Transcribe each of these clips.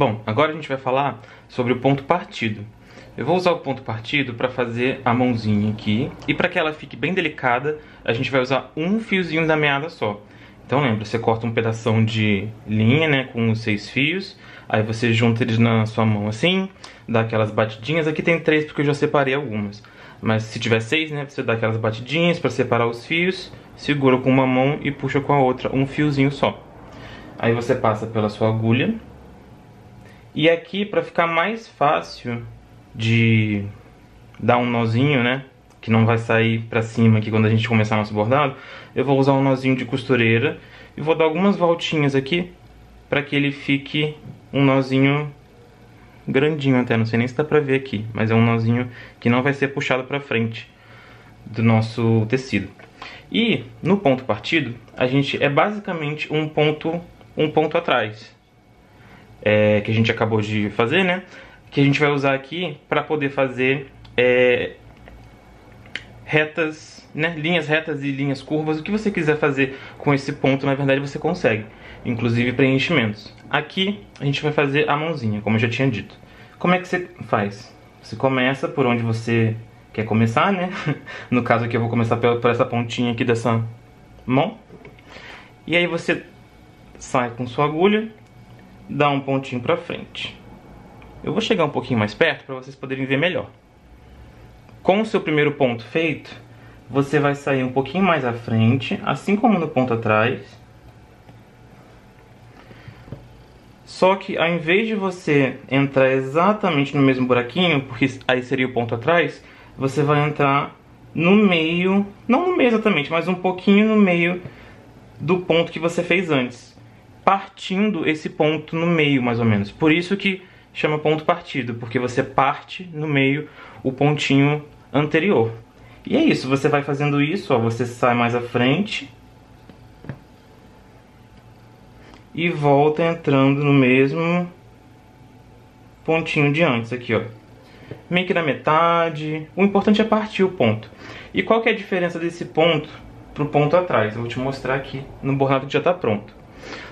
Bom, agora a gente vai falar sobre o ponto partido. Eu vou usar o ponto partido para fazer a mãozinha aqui. E para que ela fique bem delicada, a gente vai usar um fiozinho da meada só. Então lembra, você corta um pedação de linha, né, com os 6 fios. Aí você junta eles na sua mão assim, dá aquelas batidinhas. Aqui tem 3 porque eu já separei algumas. Mas se tiver 6, né, você dá aquelas batidinhas para separar os fios. Segura com uma mão e puxa com a outra, um fiozinho só. Aí você passa pela sua agulha. E aqui, para ficar mais fácil de dar um nozinho, né, que não vai sair pra cima aqui quando a gente começar nosso bordado, eu vou usar um nozinho de costureira e vou dar algumas voltinhas aqui para que ele fique um nozinho grandinho até, não sei nem se dá pra ver aqui, mas é um nozinho que não vai ser puxado pra frente do nosso tecido. E no ponto partido, a gente é basicamente um ponto atrás. Que a gente acabou de fazer, né? Que a gente vai usar aqui para poder fazer retas, né? Linhas retas e linhas curvas. O que você quiser fazer com esse ponto, na verdade, você consegue. Inclusive preenchimentos. Aqui a gente vai fazer a mãozinha, como eu já tinha dito. Como é que você faz? Você começa por onde você quer começar, né? No caso aqui eu vou começar por essa pontinha aqui dessa mão. E aí você sai com sua agulha, dá um pontinho pra frente. Eu vou chegar um pouquinho mais perto para vocês poderem ver melhor. Com o seu primeiro ponto feito, você vai sair um pouquinho mais à frente, assim como no ponto atrás. Só que ao invés de você entrar exatamente no mesmo buraquinho, porque aí seria o ponto atrás, você vai entrar no meio, não no meio exatamente, mas um pouquinho no meio do ponto que você fez antes, partindo esse ponto no meio, mais ou menos. Por isso que chama ponto partido, porque você parte no meio o pontinho anterior. E é isso, você vai fazendo isso, ó, você sai mais à frente e volta entrando no mesmo pontinho de antes aqui, ó. Meio que na metade. O importante é partir o ponto. E qual que é a diferença desse ponto pro ponto atrás? Eu vou te mostrar aqui no bordado que já está pronto.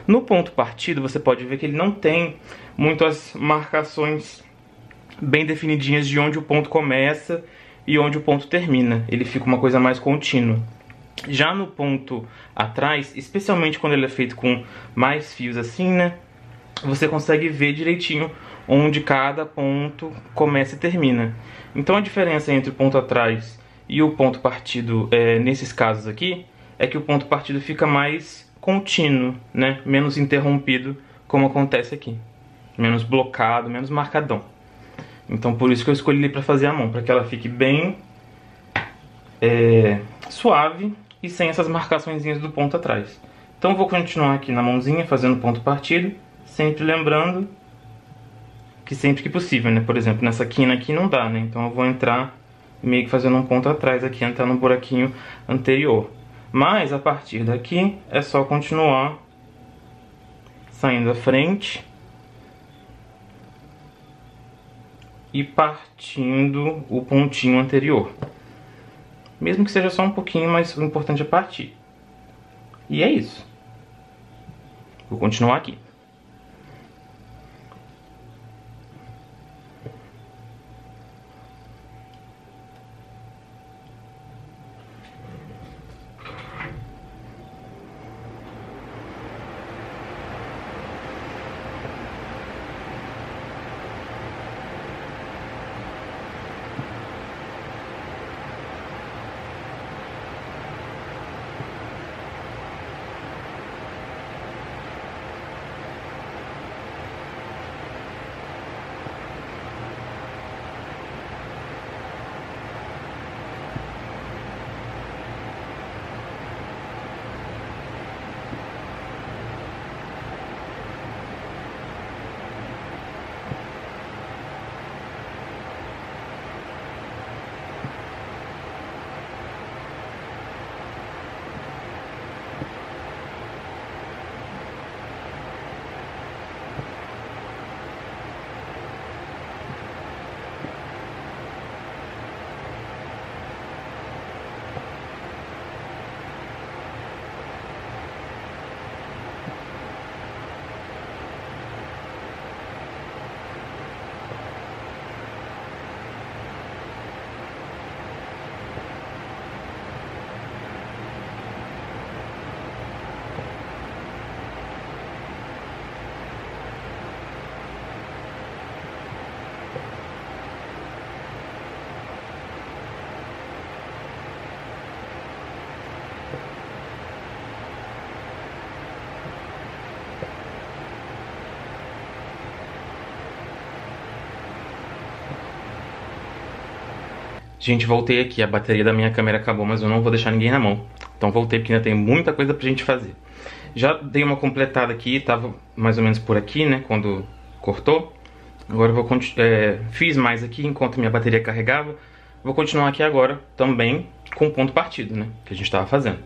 No ponto partido, você pode ver que ele não tem muitas marcações bem definidinhas de onde o ponto começa e onde o ponto termina. Ele fica uma coisa mais contínua. Já no ponto atrás, especialmente quando ele é feito com mais fios assim, né? Você consegue ver direitinho onde cada ponto começa e termina. Então a diferença entre o ponto atrás e o ponto partido, nesses casos aqui, é que o ponto partido fica mais contínuo, né? Menos interrompido, como acontece aqui. Menos blocado, menos marcadão. Então por isso que eu escolhi ele para fazer a mão, para que ela fique bem suave e sem essas marcaçõezinhas do ponto atrás. Então eu vou continuar aqui na mãozinha, fazendo ponto partido, sempre lembrando que sempre que possível, né? Por exemplo, nessa quina aqui não dá, né? Então eu vou entrar meio que fazendo um ponto atrás aqui, entrar no buraquinho anterior. Mas a partir daqui é só continuar saindo à frente e partindo o pontinho anterior. Mesmo que seja só um pouquinho, mas o importante é partir. E é isso. Vou continuar aqui. Gente, voltei aqui. A bateria da minha câmera acabou, mas eu não vou deixar ninguém na mão. Então voltei porque ainda tem muita coisa pra gente fazer. Já dei uma completada aqui, tava mais ou menos por aqui, né, quando cortou. Agora eu vou fiz mais aqui enquanto minha bateria carregava. Vou continuar aqui agora também com o ponto partido, né, que a gente tava fazendo.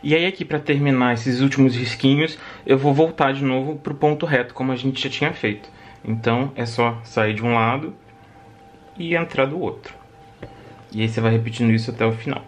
E aí aqui, pra terminar esses últimos risquinhos, eu vou voltar de novo pro ponto reto, como a gente já tinha feito. Então é só sair de um lado e entrar do outro. E aí você vai repetindo isso até o final.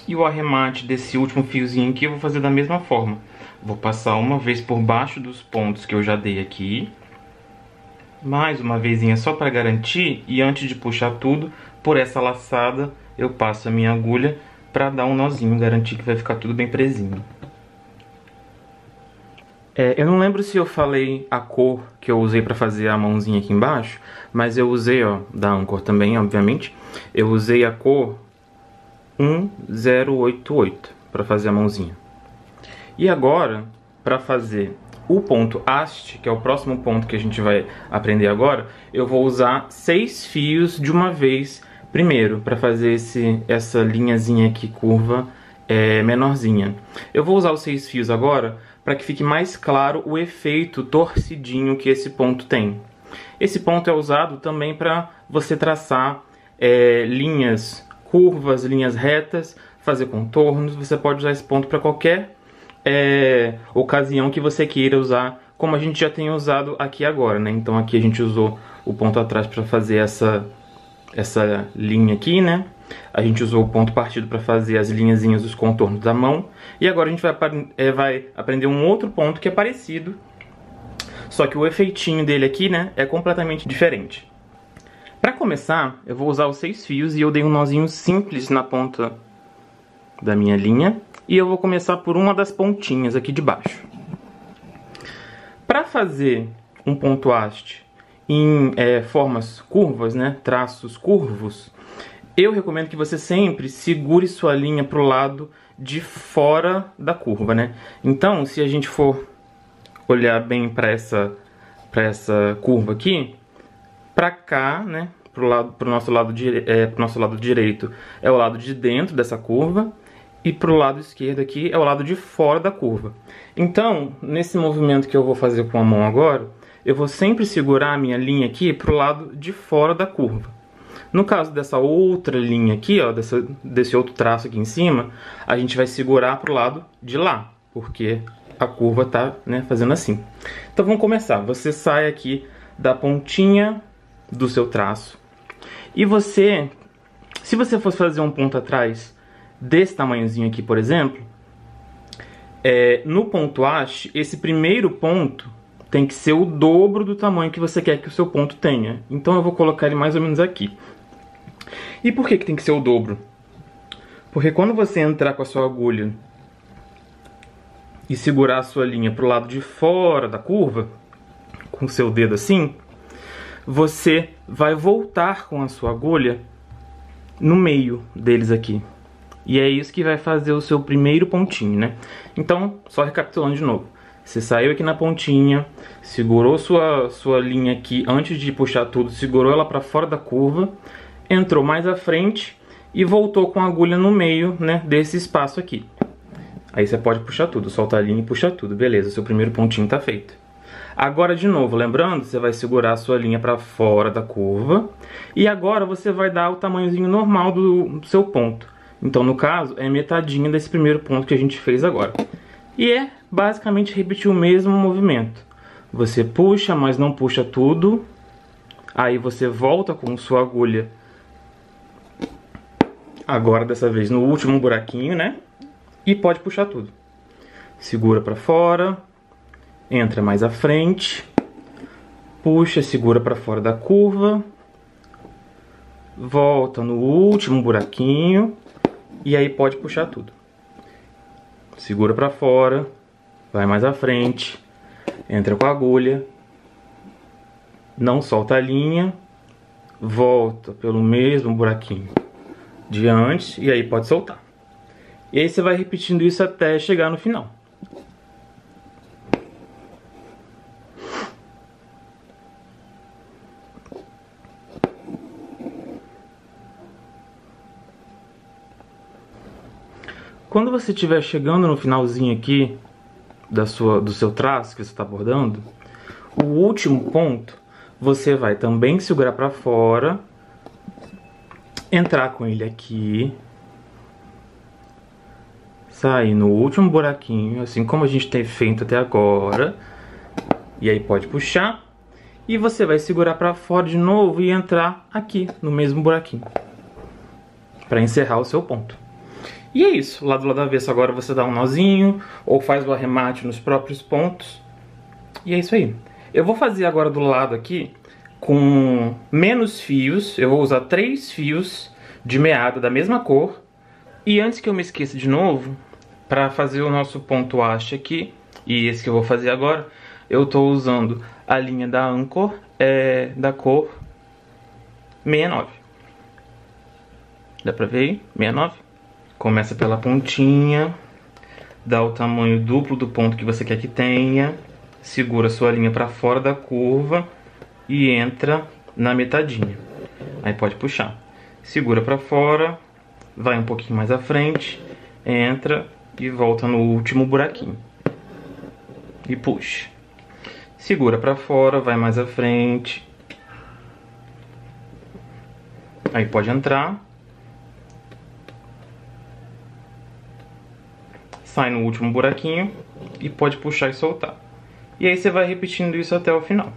E o arremate desse último fiozinho aqui eu vou fazer da mesma forma. Vou passar uma vez por baixo dos pontos que eu já dei aqui. Mais uma vezinha só para garantir. E antes de puxar tudo, por essa laçada, eu passo a minha agulha para dar um nozinho, garantir que vai ficar tudo bem presinho. Eu não lembro se eu falei a cor que eu usei para fazer a mãozinha aqui embaixo, mas eu usei, ó, da Anchor também, obviamente. Eu usei a cor 1088 para fazer a mãozinha. E agora, para fazer o ponto haste, que é o próximo ponto que a gente vai aprender agora, eu vou usar 6 fios de uma vez primeiro, para fazer essa linhazinha aqui curva menorzinha. Eu vou usar os 6 fios agora para que fique mais claro o efeito torcidinho que esse ponto tem. Esse ponto é usado também para você traçar linhas curvas, linhas retas, fazer contornos. Você pode usar esse ponto para qualquer ocasião que você queira usar, como a gente já tem usado aqui agora, né? Então aqui a gente usou o ponto atrás para fazer essa linha aqui, né? A gente usou o ponto partido para fazer as linhazinhas dos contornos da mão. E agora a gente vai aprender um outro ponto que é parecido, só que o efeitinho dele aqui, né, é completamente diferente. Para começar, eu vou usar os 6 fios e eu dei um nozinho simples na ponta da minha linha. E eu vou começar por uma das pontinhas aqui de baixo. Para fazer um ponto haste em formas curvas, né, traços curvos, eu recomendo que você sempre segure sua linha para o lado de fora da curva, né? Então, se a gente for olhar bem para essa curva aqui, para cá, né, pro nosso lado direito é o lado de dentro dessa curva, e pro lado esquerdo aqui é o lado de fora da curva. Então, nesse movimento que eu vou fazer com a mão agora, eu vou sempre segurar a minha linha aqui pro lado de fora da curva. No caso dessa outra linha aqui, ó, desse outro traço aqui em cima, a gente vai segurar pro lado de lá, porque a curva tá, né, fazendo assim. Então vamos começar. Você sai aqui da pontinha do seu traço, E você, se você fosse fazer um ponto atrás desse tamanhozinho aqui, por exemplo, no ponto haste, esse primeiro ponto tem que ser o dobro do tamanho que você quer que o seu ponto tenha. Então eu vou colocar ele mais ou menos aqui. E por que tem que ser o dobro? Porque quando você entrar com a sua agulha e segurar a sua linha para o lado de fora da curva, com o seu dedo assim, você vai voltar com a sua agulha no meio deles aqui. E é isso que vai fazer o seu primeiro pontinho, né? Então, só recapitulando de novo. Você saiu aqui na pontinha, segurou sua linha aqui antes de puxar tudo, segurou ela para fora da curva, entrou mais à frente e voltou com a agulha no meio, né, desse espaço aqui. Aí você pode puxar tudo, solta a linha e puxa tudo. Beleza, seu primeiro pontinho tá feito. Agora, de novo, lembrando, você vai segurar a sua linha para fora da curva. E agora você vai dar o tamanhozinho normal do seu ponto. Então, no caso, é metadinha desse primeiro ponto que a gente fez agora. E é basicamente repetir o mesmo movimento. Você puxa, mas não puxa tudo. Aí você volta com sua agulha. Agora, dessa vez, no último buraquinho, né? E pode puxar tudo. Segura para fora. Entra mais à frente, puxa, segura para fora da curva, volta no último buraquinho e aí pode puxar tudo. Segura para fora, vai mais à frente, entra com a agulha, não solta a linha, volta pelo mesmo buraquinho de antes e aí pode soltar. E aí você vai repetindo isso até chegar no final. Quando você estiver chegando no finalzinho aqui do seu traço que você está bordando, o último ponto você vai também segurar para fora, entrar com ele aqui, sair no último buraquinho, assim como a gente tem feito até agora, e aí pode puxar, e você vai segurar para fora de novo e entrar aqui no mesmo buraquinho, para encerrar o seu ponto. E é isso, lá do lado avesso agora você dá um nozinho, ou faz o arremate nos próprios pontos. E é isso aí. Eu vou fazer agora do lado aqui com menos fios, eu vou usar 3 fios de meada da mesma cor. E antes que eu me esqueça de novo, para fazer o nosso ponto haste aqui, e esse que eu vou fazer agora, eu estou usando a linha da Anchor, da cor 69. Dá pra ver aí? 69. Começa pela pontinha, dá o tamanho duplo do ponto que você quer que tenha, segura sua linha para fora da curva e entra na metadinha. Aí pode puxar. Segura para fora, vai um pouquinho mais à frente, entra e volta no último buraquinho. E puxa. Segura para fora, vai mais à frente. Aí pode entrar. Sai no último buraquinho e pode puxar e soltar. E aí você vai repetindo isso até o final.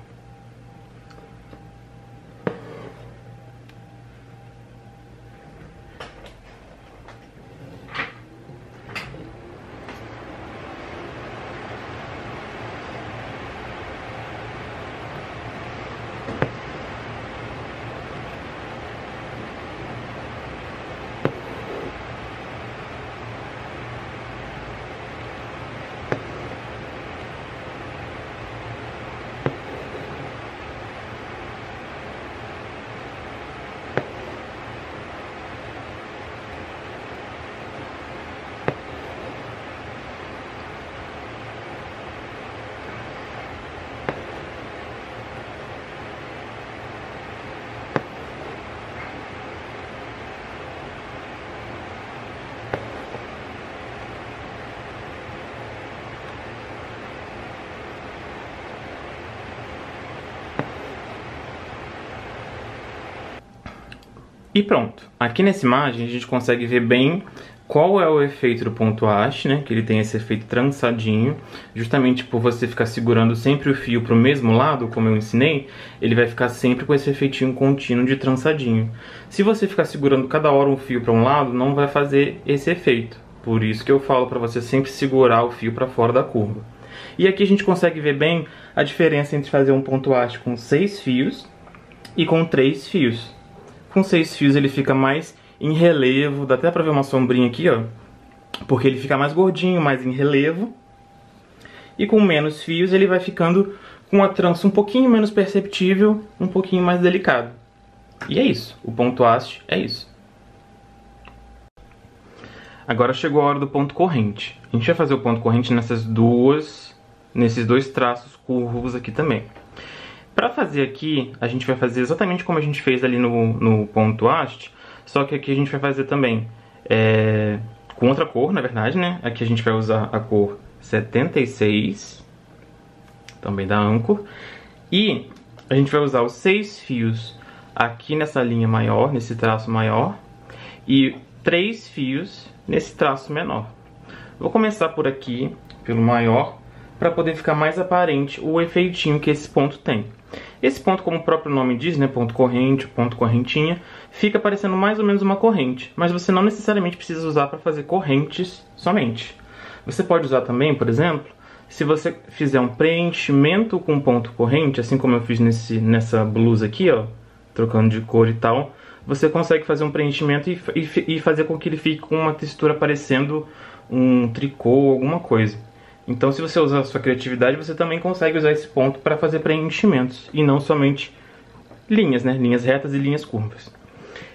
E pronto. Aqui nessa imagem a gente consegue ver bem qual é o efeito do ponto haste, né? Que ele tem esse efeito trançadinho. Justamente por você ficar segurando sempre o fio para o mesmo lado, como eu ensinei, ele vai ficar sempre com esse efeitinho contínuo de trançadinho. Se você ficar segurando cada hora um fio para um lado, não vai fazer esse efeito. Por isso que eu falo para você sempre segurar o fio para fora da curva. E aqui a gente consegue ver bem a diferença entre fazer um ponto haste com 6 fios e com 3 fios. Com 6 fios ele fica mais em relevo, dá até pra ver uma sombrinha aqui, ó, porque ele fica mais gordinho, mais em relevo. E com menos fios ele vai ficando com a trança um pouquinho menos perceptível, um pouquinho mais delicado. E é isso, o ponto haste é isso. Agora chegou a hora do ponto corrente. A gente vai fazer o ponto corrente nesses dois traços curvos aqui também. Para fazer aqui, a gente vai fazer exatamente como a gente fez ali no ponto haste, só que aqui a gente vai fazer também com outra cor, na verdade, né? Aqui a gente vai usar a cor 76, também da Anchor, e a gente vai usar os 6 fios aqui nessa linha maior, nesse traço maior, e 3 fios nesse traço menor. Vou começar por aqui, pelo maior, para poder ficar mais aparente o efeitinho que esse ponto tem. Esse ponto, como o próprio nome diz, né, ponto corrente, ponto correntinha, fica parecendo mais ou menos uma corrente, mas você não necessariamente precisa usar para fazer correntes somente. Você pode usar também, por exemplo, se você fizer um preenchimento com ponto corrente, assim como eu fiz nessa blusa aqui, ó, trocando de cor e tal, você consegue fazer um preenchimento e fazer com que ele fique com uma textura parecendo um tricô ou alguma coisa. Então, se você usar a sua criatividade, você também consegue usar esse ponto para fazer preenchimentos, e não somente linhas, né? Linhas retas e linhas curvas.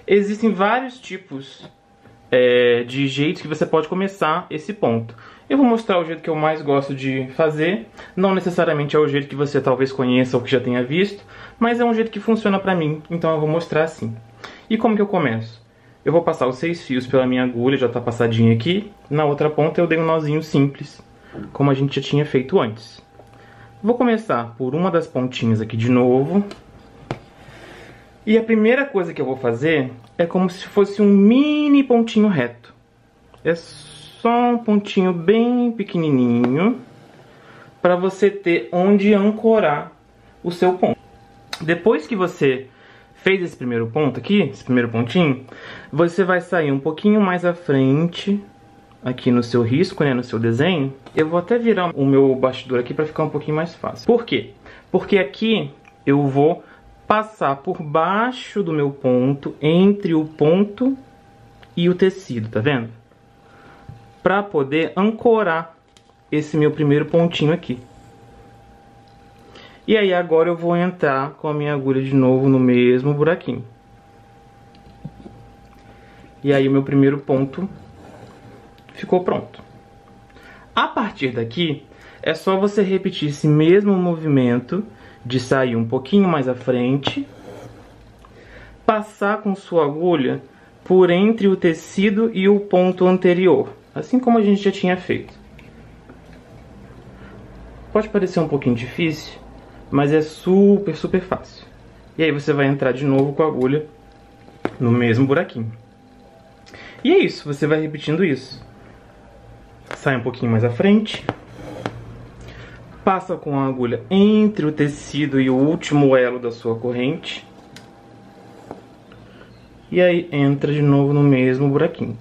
Existem vários tipos de jeitos que você pode começar esse ponto. Eu vou mostrar o jeito que eu mais gosto de fazer. Não necessariamente é o jeito que você talvez conheça ou que já tenha visto, mas é um jeito que funciona para mim, então eu vou mostrar assim. E como que eu começo? Eu vou passar os 6 fios pela minha agulha, já está passadinha aqui. Na outra ponta eu dei um nozinho simples, como a gente já tinha feito antes. Vou começar por uma das pontinhas aqui de novo. E a primeira coisa que eu vou fazer é como se fosse um mini pontinho reto. É só um pontinho bem pequenininho, para você ter onde ancorar o seu ponto. Depois que você fez esse primeiro ponto aqui, esse primeiro pontinho, você vai sair um pouquinho mais à frente, aqui no seu risco, né, no seu desenho. Eu vou até virar o meu bastidor aqui para ficar um pouquinho mais fácil. Por quê? Porque aqui eu vou passar por baixo do meu ponto, entre o ponto e o tecido, tá vendo? Para poder ancorar esse meu primeiro pontinho aqui. E aí agora eu vou entrar com a minha agulha de novo no mesmo buraquinho. E aí o meu primeiro ponto ficou pronto. A partir daqui, é só você repetir esse mesmo movimento de sair um pouquinho mais à frente, passar com sua agulha por entre o tecido e o ponto anterior, assim como a gente já tinha feito. Pode parecer um pouquinho difícil, mas é super fácil. E aí você vai entrar de novo com a agulha no mesmo buraquinho. E é isso, você vai repetindo isso. Sai um pouquinho mais à frente, passa com a agulha entre o tecido e o último elo da sua corrente, e aí entra de novo no mesmo buraquinho.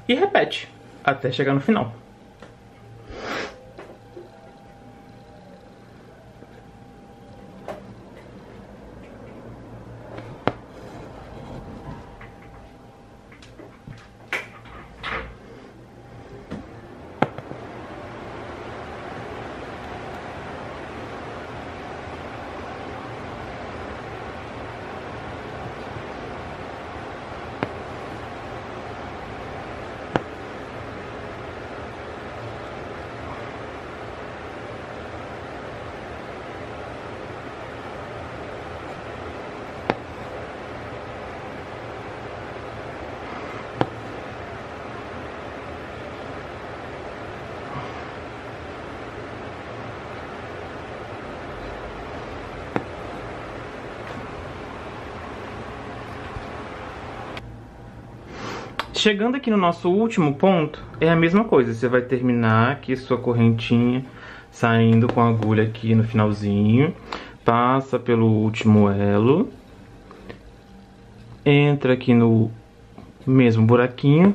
E repete até chegar no final. Chegando aqui no nosso último ponto, é a mesma coisa. Você vai terminar aqui sua correntinha, saindo com a agulha aqui no finalzinho. Passa pelo último elo. Entra aqui no mesmo buraquinho.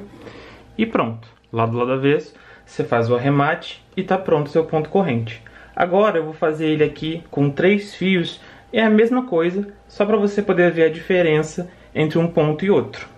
E pronto. Lá do lado avesso, você faz o arremate e tá pronto o seu ponto corrente. Agora eu vou fazer ele aqui com 3 fios. É a mesma coisa, só para você poder ver a diferença entre um ponto e outro.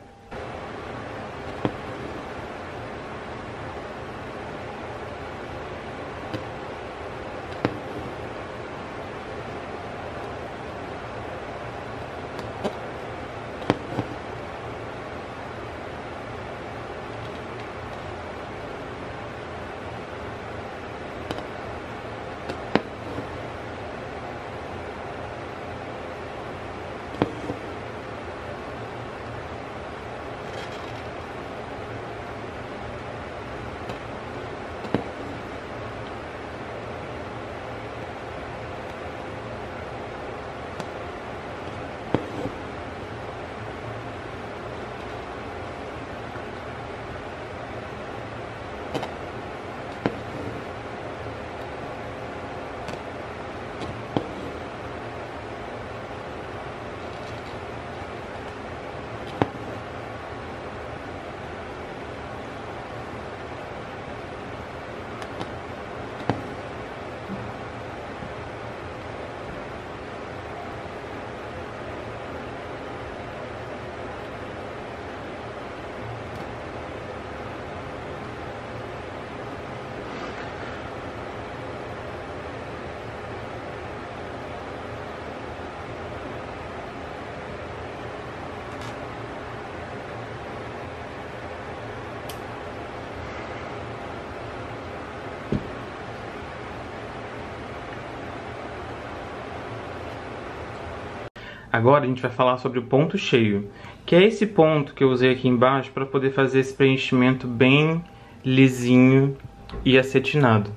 Agora a gente vai falar sobre o ponto cheio, que é esse ponto que eu usei aqui embaixo para poder fazer esse preenchimento bem lisinho e acetinado.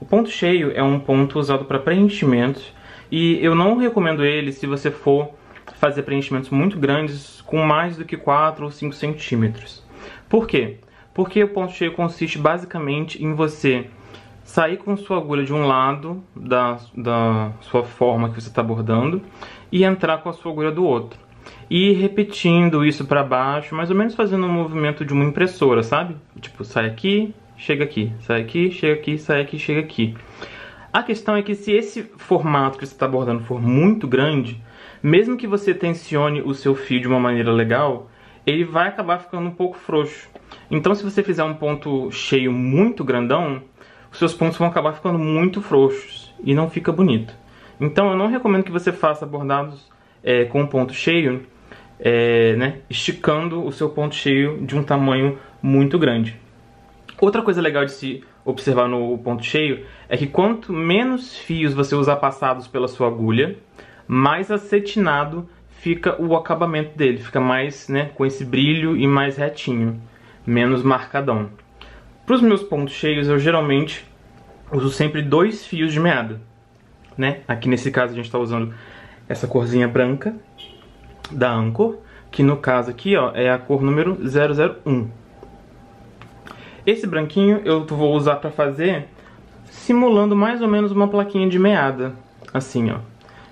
O ponto cheio é um ponto usado para preenchimentos e eu não recomendo ele se você for fazer preenchimentos muito grandes com mais do que 4 ou 5 centímetros. Por quê? Porque o ponto cheio consiste basicamente em você sair com sua agulha de um lado da sua forma que você está bordando e entrar com a sua agulha do outro. E ir repetindo isso para baixo, mais ou menos fazendo um movimento de uma impressora, sabe? Tipo, sai aqui, chega aqui, sai aqui, chega aqui, sai aqui, chega aqui. A questão é que se esse formato que você está bordando for muito grande, mesmo que você tensione o seu fio de uma maneira legal, ele vai acabar ficando um pouco frouxo. Então se você fizer um ponto cheio muito grandão, os seus pontos vão acabar ficando muito frouxos e não fica bonito. Então eu não recomendo que você faça bordados com ponto cheio, esticando o seu ponto cheio de um tamanho muito grande. Outra coisa legal de se observar no ponto cheio é que quanto menos fios você usar passados pela sua agulha, mais acetinado fica o acabamento dele, fica mais com esse brilho e mais retinho, menos marcadão. Para os meus pontos cheios eu geralmente uso sempre 2 fios de meada, Aqui nesse caso a gente está usando essa corzinha branca da Anchor, que no caso aqui é a cor número 001. Esse branquinho eu vou usar para fazer simulando mais ou menos uma plaquinha de meada, assim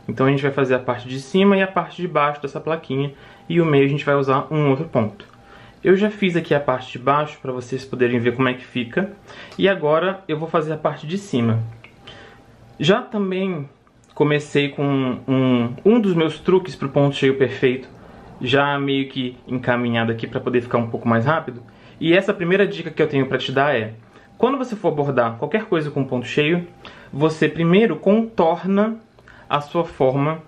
Então a gente vai fazer a parte de cima e a parte de baixo dessa plaquinha, e o meio a gente vai usar um outro ponto. Eu já fiz aqui a parte de baixo para vocês poderem ver como é que fica, e agora eu vou fazer a parte de cima. Já também comecei com um dos meus truques para o ponto cheio perfeito, já meio que encaminhado aqui para poder ficar um pouco mais rápido. E essa primeira dica que eu tenho para te dar é: quando você for bordar qualquer coisa com ponto cheio, você primeiro contorna a sua forma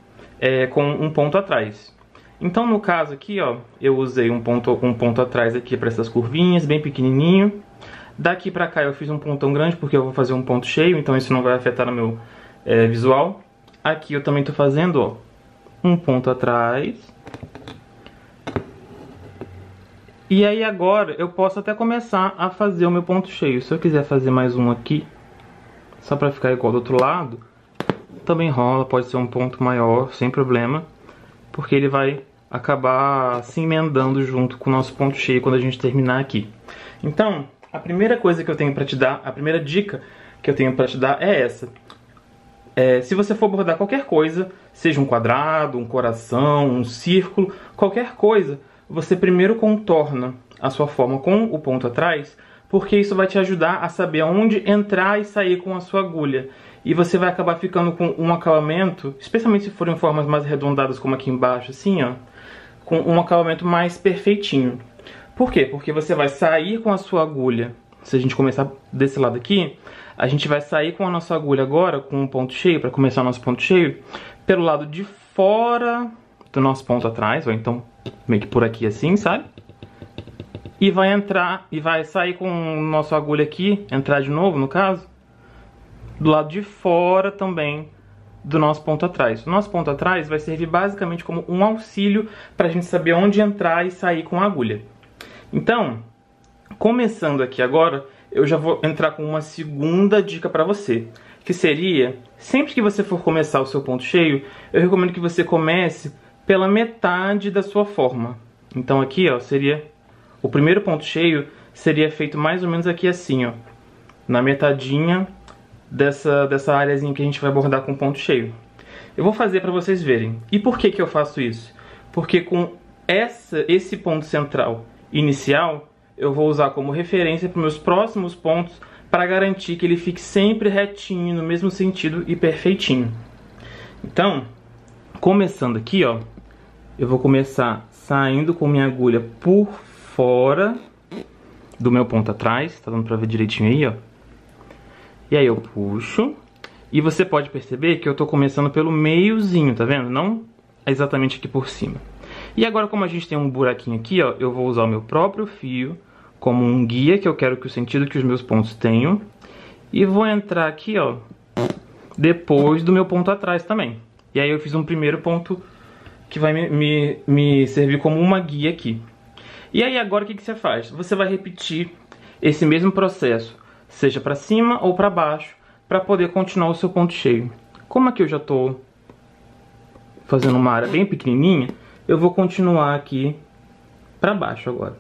com um ponto atrás. Então no caso aqui, eu usei um ponto atrás aqui para essas curvinhas, bem pequenininho. Daqui pra cá eu fiz um pontão grande porque eu vou fazer um ponto cheio, então isso não vai afetar no meu visual. Aqui eu também tô fazendo, um ponto atrás. E aí agora eu posso até começar a fazer o meu ponto cheio. Se eu quiser fazer mais um aqui, só pra ficar igual do outro lado, também rola, pode ser um ponto maior, sem problema, porque ele vai acabar se emendando junto com o nosso ponto cheio quando a gente terminar aqui. Então, a primeira coisa que eu tenho pra te dar, a primeira dica que eu tenho pra te dar é essa. Se você for bordar qualquer coisa, seja um quadrado, um coração, um círculo, qualquer coisa, você primeiro contorna a sua forma com o ponto atrás, porque isso vai te ajudar a saber onde entrar e sair com a sua agulha. E você vai acabar ficando com um acabamento, especialmente se forem formas mais arredondadas como aqui embaixo, assim, ó, com um acabamento mais perfeitinho. Por quê? Porque você vai sair com a sua agulha. Se a gente começar desse lado aqui, a gente vai sair com a nossa agulha agora, com um ponto cheio, para começar o nosso ponto cheio, pelo lado de fora do nosso ponto atrás, ou então meio que por aqui assim, sabe? E vai entrar, e vai sair com a nossa agulha aqui, entrar de novo no caso, do lado de fora também do nosso ponto atrás. O nosso ponto atrás vai servir basicamente como um auxílio para a gente saber onde entrar e sair com a agulha. Então, começando aqui agora, eu já vou entrar com uma segunda dica para você, que seria, sempre que você for começar o seu ponto cheio, eu recomendo que você comece pela metade da sua forma. Então aqui, ó, seria o primeiro ponto cheio seria feito mais ou menos aqui assim, ó, na metadinha dessa areazinha que a gente vai bordar com ponto cheio. Eu vou fazer para vocês verem. E por que que eu faço isso? Porque com esse ponto central inicial, eu vou usar como referência para os meus próximos pontos para garantir que ele fique sempre retinho, no mesmo sentido e perfeitinho. Então, começando aqui, ó, eu vou começar saindo com minha agulha por fora do meu ponto atrás, tá dando pra ver direitinho aí, ó. E aí eu puxo, e você pode perceber que eu tô começando pelo meiozinho, tá vendo? Não exatamente aqui por cima. E agora, como a gente tem um buraquinho aqui, ó, eu vou usar o meu próprio fio como um guia, que eu quero que o sentido que os meus pontos tenham, e vou entrar aqui, ó, depois do meu ponto atrás também. E aí eu fiz um primeiro ponto que vai me servir como uma guia aqui. E aí agora o que você faz? Você vai repetir esse mesmo processo, seja para cima ou para baixo, para poder continuar o seu ponto cheio. Como aqui eu já estou fazendo uma área bem pequenininha, eu vou continuar aqui para baixo agora.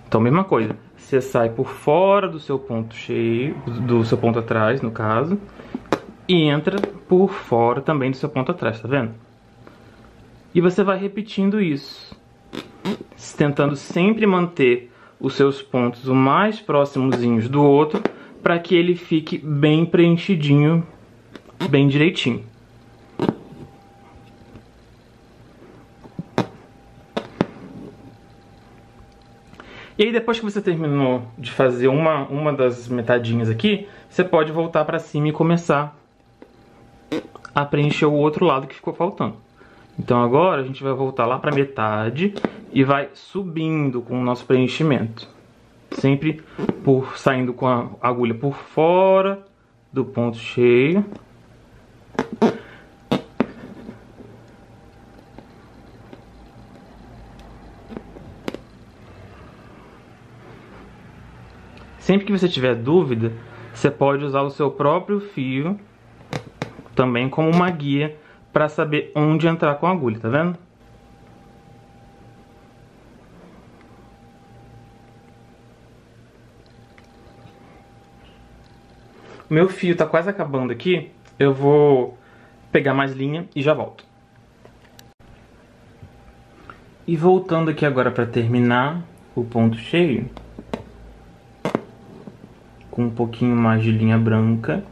Então, mesma coisa, você sai por fora do seu ponto cheio, do seu ponto atrás, no caso, e entra por fora também do seu ponto atrás, tá vendo? E você vai repetindo isso, tentando sempre manter os seus pontos o mais próximozinhos do outro, para que ele fique bem preenchidinho, bem direitinho. E aí depois que você terminou de fazer uma das metadinhas aqui, você pode voltar para cima e começar a preencher o outro lado que ficou faltando. Então agora a gente vai voltar lá para metade e vai subindo com o nosso preenchimento. Sempre saindo com a agulha por fora do ponto cheio. Sempre que você tiver dúvida, você pode usar o seu próprio fio também como uma guia para saber onde entrar com a agulha, tá vendo? O meu fio tá quase acabando aqui, eu vou pegar mais linha e já volto. E voltando aqui agora para terminar o ponto cheio, com um pouquinho mais de linha branca.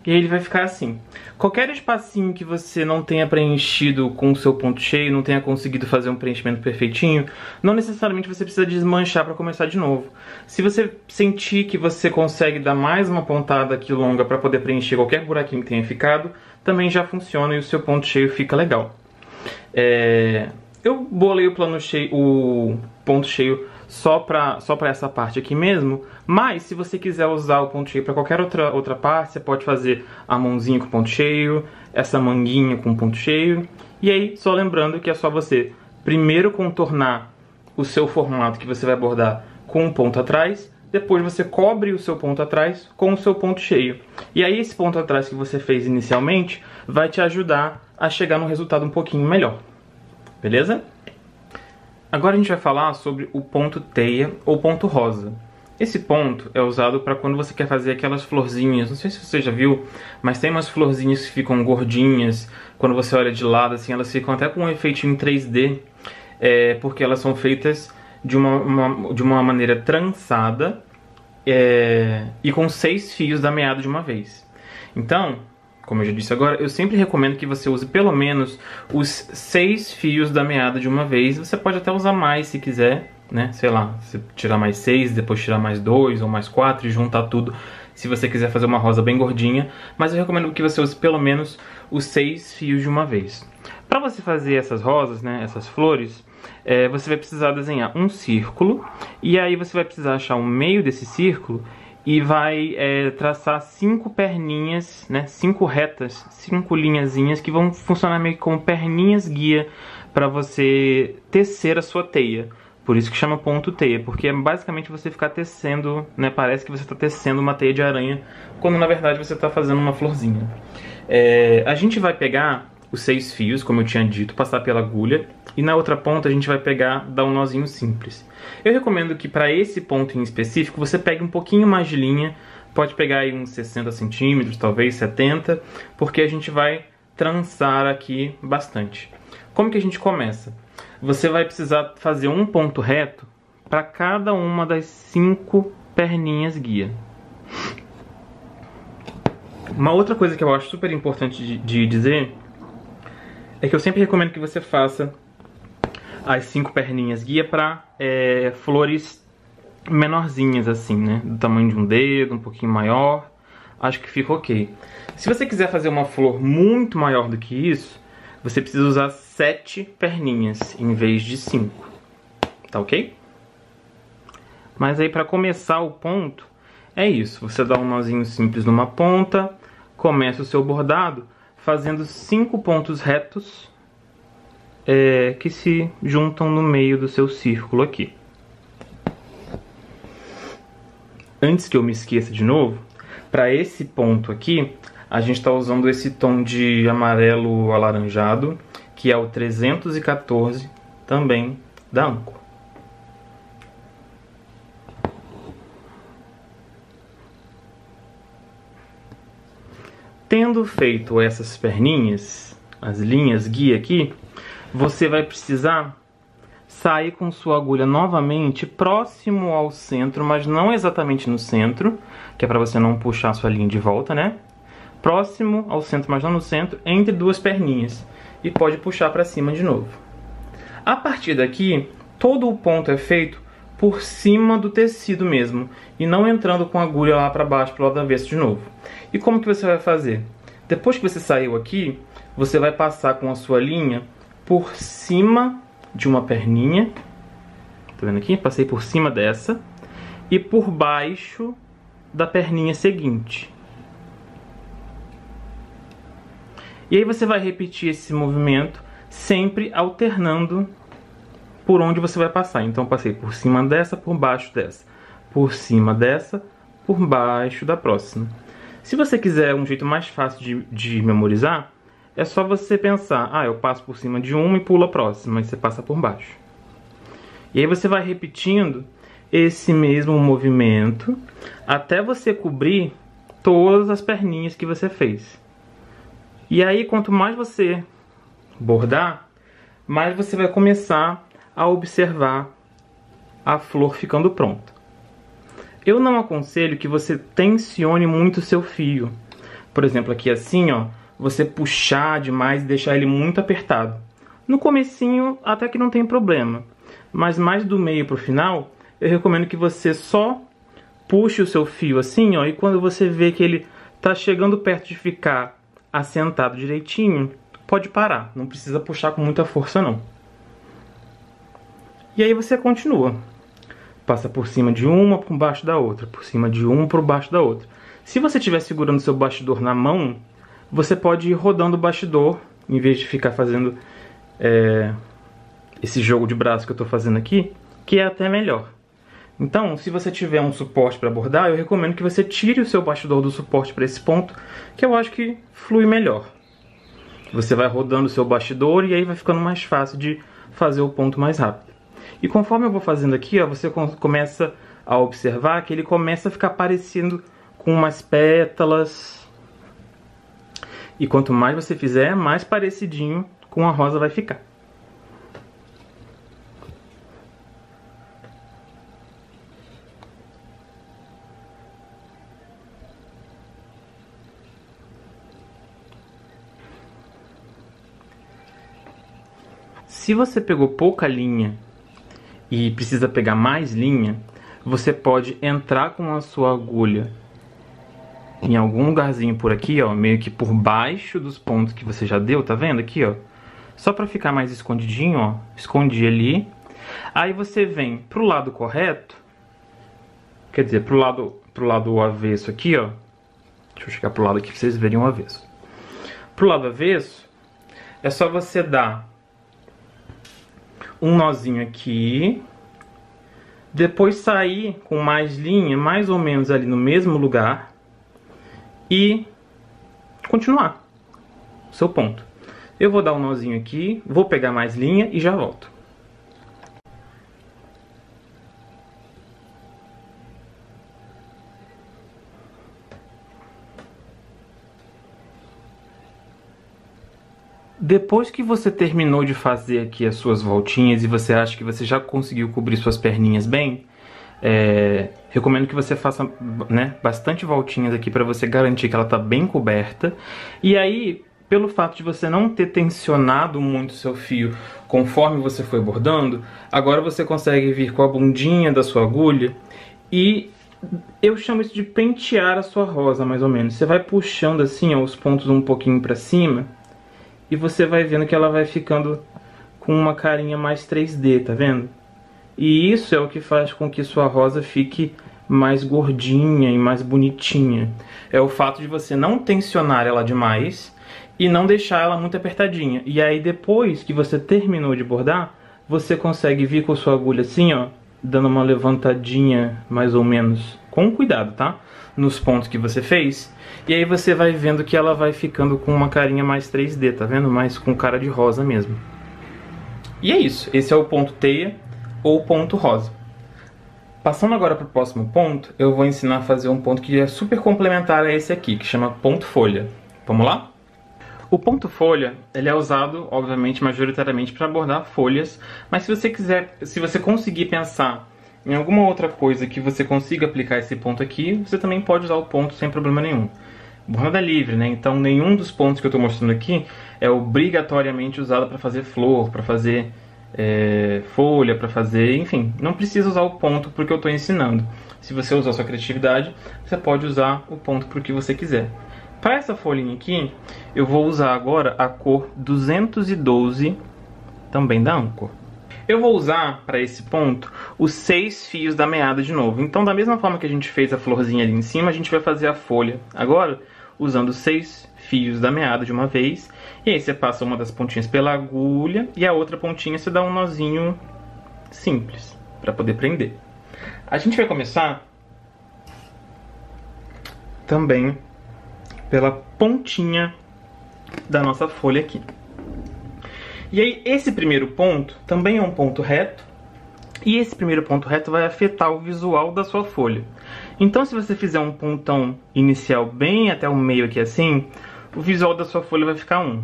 E aí ele vai ficar assim. Qualquer espacinho que você não tenha preenchido com o seu ponto cheio, não tenha conseguido fazer um preenchimento perfeitinho, não necessariamente você precisa desmanchar para começar de novo. Se você sentir que você consegue dar mais uma pontada aqui longa para poder preencher qualquer buraquinho que tenha ficado, também já funciona e o seu ponto cheio fica legal. Eu bolei o ponto cheio só pra essa parte aqui mesmo, mas se você quiser usar o ponto cheio para qualquer outra parte, você pode fazer a mãozinha com ponto cheio, essa manguinha com ponto cheio, e aí só lembrando que é só você primeiro contornar o seu formato que você vai bordar com um ponto atrás, depois você cobre o seu ponto atrás com o seu ponto cheio. E aí esse ponto atrás que você fez inicialmente vai te ajudar a chegar num resultado um pouquinho melhor. Beleza? Agora a gente vai falar sobre o ponto teia ou ponto rosa. Esse ponto é usado para quando você quer fazer aquelas florzinhas, não sei se você já viu, mas tem umas florzinhas que ficam gordinhas, quando você olha de lado assim, elas ficam até com um efeitinho 3D, porque elas são feitas de uma maneira trançada e com 6 fios da meada de uma vez. Então, como eu já disse agora, eu sempre recomendo que você use pelo menos os 6 fios da meada de uma vez. Você pode até usar mais se quiser, né? Sei lá, você tirar mais 6, depois tirar mais 2 ou mais 4 e juntar tudo, se você quiser fazer uma rosa bem gordinha. Mas eu recomendo que você use pelo menos os 6 fios de uma vez. Para você fazer essas rosas, né, essas flores, você vai precisar desenhar um círculo. E aí você vai precisar achar o meio desse círculo e vai traçar 5 perninhas, né, 5 retas, 5 linhazinhas que vão funcionar meio que como perninhas guia para você tecer a sua teia. Por isso que chama ponto teia, porque é basicamente você ficar tecendo, né, parece que você está tecendo uma teia de aranha, quando na verdade você está fazendo uma florzinha. A gente vai pegar os 6 fios, como eu tinha dito, passar pela agulha, e na outra ponta a gente vai dar um nozinho simples. Eu recomendo que para esse ponto em específico você pegue um pouquinho mais de linha, pode pegar aí uns 60 centímetros, talvez 70, porque a gente vai trançar aqui bastante. Como que a gente começa? Você vai precisar fazer um ponto reto para cada uma das 5 perninhas guia. Uma outra coisa que eu acho super importante de dizer é que eu sempre recomendo que você faça as 5 perninhas guia para flores menorzinhas assim, né? Do tamanho de um dedo, um pouquinho maior. Acho que fica ok. Se você quiser fazer uma flor muito maior do que isso, você precisa usar 7 perninhas em vez de 5. Tá ok? Mas aí para começar o ponto, é isso. Você dá um nozinho simples numa ponta, começa o seu bordado fazendo 5 pontos retos que se juntam no meio do seu círculo aqui. Antes que eu me esqueça de novo, para esse ponto aqui, a gente está usando esse tom de amarelo alaranjado, que é o 314, também da Anko. Tendo feito essas perninhas, as linhas guia aqui, você vai precisar sair com sua agulha novamente próximo ao centro, mas não exatamente no centro, que é para você não puxar sua linha de volta, né? Próximo ao centro, mas não no centro, entre 2 perninhas. E pode puxar para cima de novo. A partir daqui, todo o ponto é feito por cima do tecido mesmo, e não entrando com a agulha lá para baixo, pro lado avesso de novo. E como que você vai fazer? Depois que você saiu aqui, você vai passar com a sua linha por cima de uma perninha. Tá vendo aqui? Passei por cima dessa e por baixo da perninha seguinte. E aí você vai repetir esse movimento sempre alternando por onde você vai passar. Então passei por cima dessa, por baixo dessa, por cima dessa, por baixo da próxima. Se você quiser um jeito mais fácil de memorizar, é só você pensar, eu passo por cima de uma e pulo a próxima, e você passa por baixo. E aí você vai repetindo esse mesmo movimento até você cobrir todas as perninhas que você fez. E aí, quanto mais você bordar, mais você vai começar a observar a flor ficando pronta. Eu não aconselho que você tensione muito o seu fio. Por exemplo, aqui assim, ó, você puxar demais e deixar ele muito apertado. No comecinho até que não tem problema, mas mais do meio pro final, eu recomendo que você só puxe o seu fio assim, ó, e quando você vê que ele tá chegando perto de ficar assentado direitinho, pode parar, não precisa puxar com muita força não. E aí você continua. Passa por cima de uma, por baixo da outra, por cima de uma, por baixo da outra. Se você estiver segurando seu bastidor na mão, você pode ir rodando o bastidor, em vez de ficar fazendo esse jogo de braço que eu estou fazendo aqui, que é até melhor. Então, se você tiver um suporte para bordar, eu recomendo que você tire o seu bastidor do suporte para esse ponto, que eu acho que flui melhor. Você vai rodando o seu bastidor e aí vai ficando mais fácil de fazer o ponto mais rápido. E conforme eu vou fazendo aqui, ó, você começa a observar que ele começa a ficar parecendo com umas pétalas. E quanto mais você fizer, mais parecidinho com a rosa vai ficar. Se você pegou pouca linha e precisa pegar mais linha, você pode entrar com a sua agulha em algum lugarzinho por aqui, ó, meio que por baixo dos pontos que você já deu, tá vendo aqui, ó? Só pra ficar mais escondidinho, ó, escondi ali. Aí você vem pro lado correto, quer dizer, pro lado avesso aqui, ó. Deixa eu chegar pro lado aqui pra vocês verem o avesso. Pro lado avesso, é só você dar um nozinho aqui, depois sair com mais linha, mais ou menos ali no mesmo lugar, e continuar o seu ponto. Eu vou dar um nozinho aqui, vou pegar mais linha e já volto. Depois que você terminou de fazer aqui as suas voltinhas e você acha que você já conseguiu cobrir suas perninhas bem, recomendo que você faça, né, bastante voltinhas aqui para você garantir que ela está bem coberta. E aí, pelo fato de você não ter tensionado muito o seu fio conforme você foi bordando, agora você consegue vir com a bundinha da sua agulha e eu chamo isso de pentear a sua rosa, mais ou menos. Você vai puxando assim, ó, os pontos um pouquinho para cima e você vai vendo que ela vai ficando com uma carinha mais 3D, tá vendo? E isso é o que faz com que sua rosa fique mais gordinha e mais bonitinha. É o fato de você não tensionar ela demais e não deixar ela muito apertadinha. E aí depois que você terminou de bordar, você consegue vir com a sua agulha assim, ó, dando uma levantadinha mais ou menos, com cuidado, tá? Nos pontos que você fez. E aí você vai vendo que ela vai ficando com uma carinha mais 3D, tá vendo? Mais com cara de rosa mesmo. E é isso. Esse é o ponto teia ou ponto rosa. Passando agora para o próximo ponto, eu vou ensinar a fazer um ponto que é super complementar a esse aqui, que chama ponto folha. Vamos lá? O ponto folha, ele é usado, obviamente, majoritariamente para bordar folhas, mas se você quiser, se você conseguir pensar em alguma outra coisa que você consiga aplicar esse ponto aqui, você também pode usar o ponto sem problema nenhum. Borda livre, né? Então nenhum dos pontos que eu estou mostrando aqui é obrigatoriamente usado para fazer flor, para fazer folha, para fazer, enfim, não precisa usar o ponto porque eu estou ensinando. Se você usar sua criatividade, você pode usar o ponto para o que você quiser. Para essa folhinha aqui, eu vou usar agora a cor 212, também da Anchor. Eu vou usar, para esse ponto, os 6 fios da meada de novo. Então, da mesma forma que a gente fez a florzinha ali em cima, a gente vai fazer a folha agora, usando 6 fios da meada de uma vez. E aí você passa uma das pontinhas pela agulha e a outra pontinha você dá um nozinho simples, para poder prender. A gente vai começar também pela pontinha da nossa folha aqui. E aí esse primeiro ponto também é um ponto reto, e esse primeiro ponto reto vai afetar o visual da sua folha. Então se você fizer um pontão inicial bem até o meio aqui assim, o visual da sua folha vai ficar um.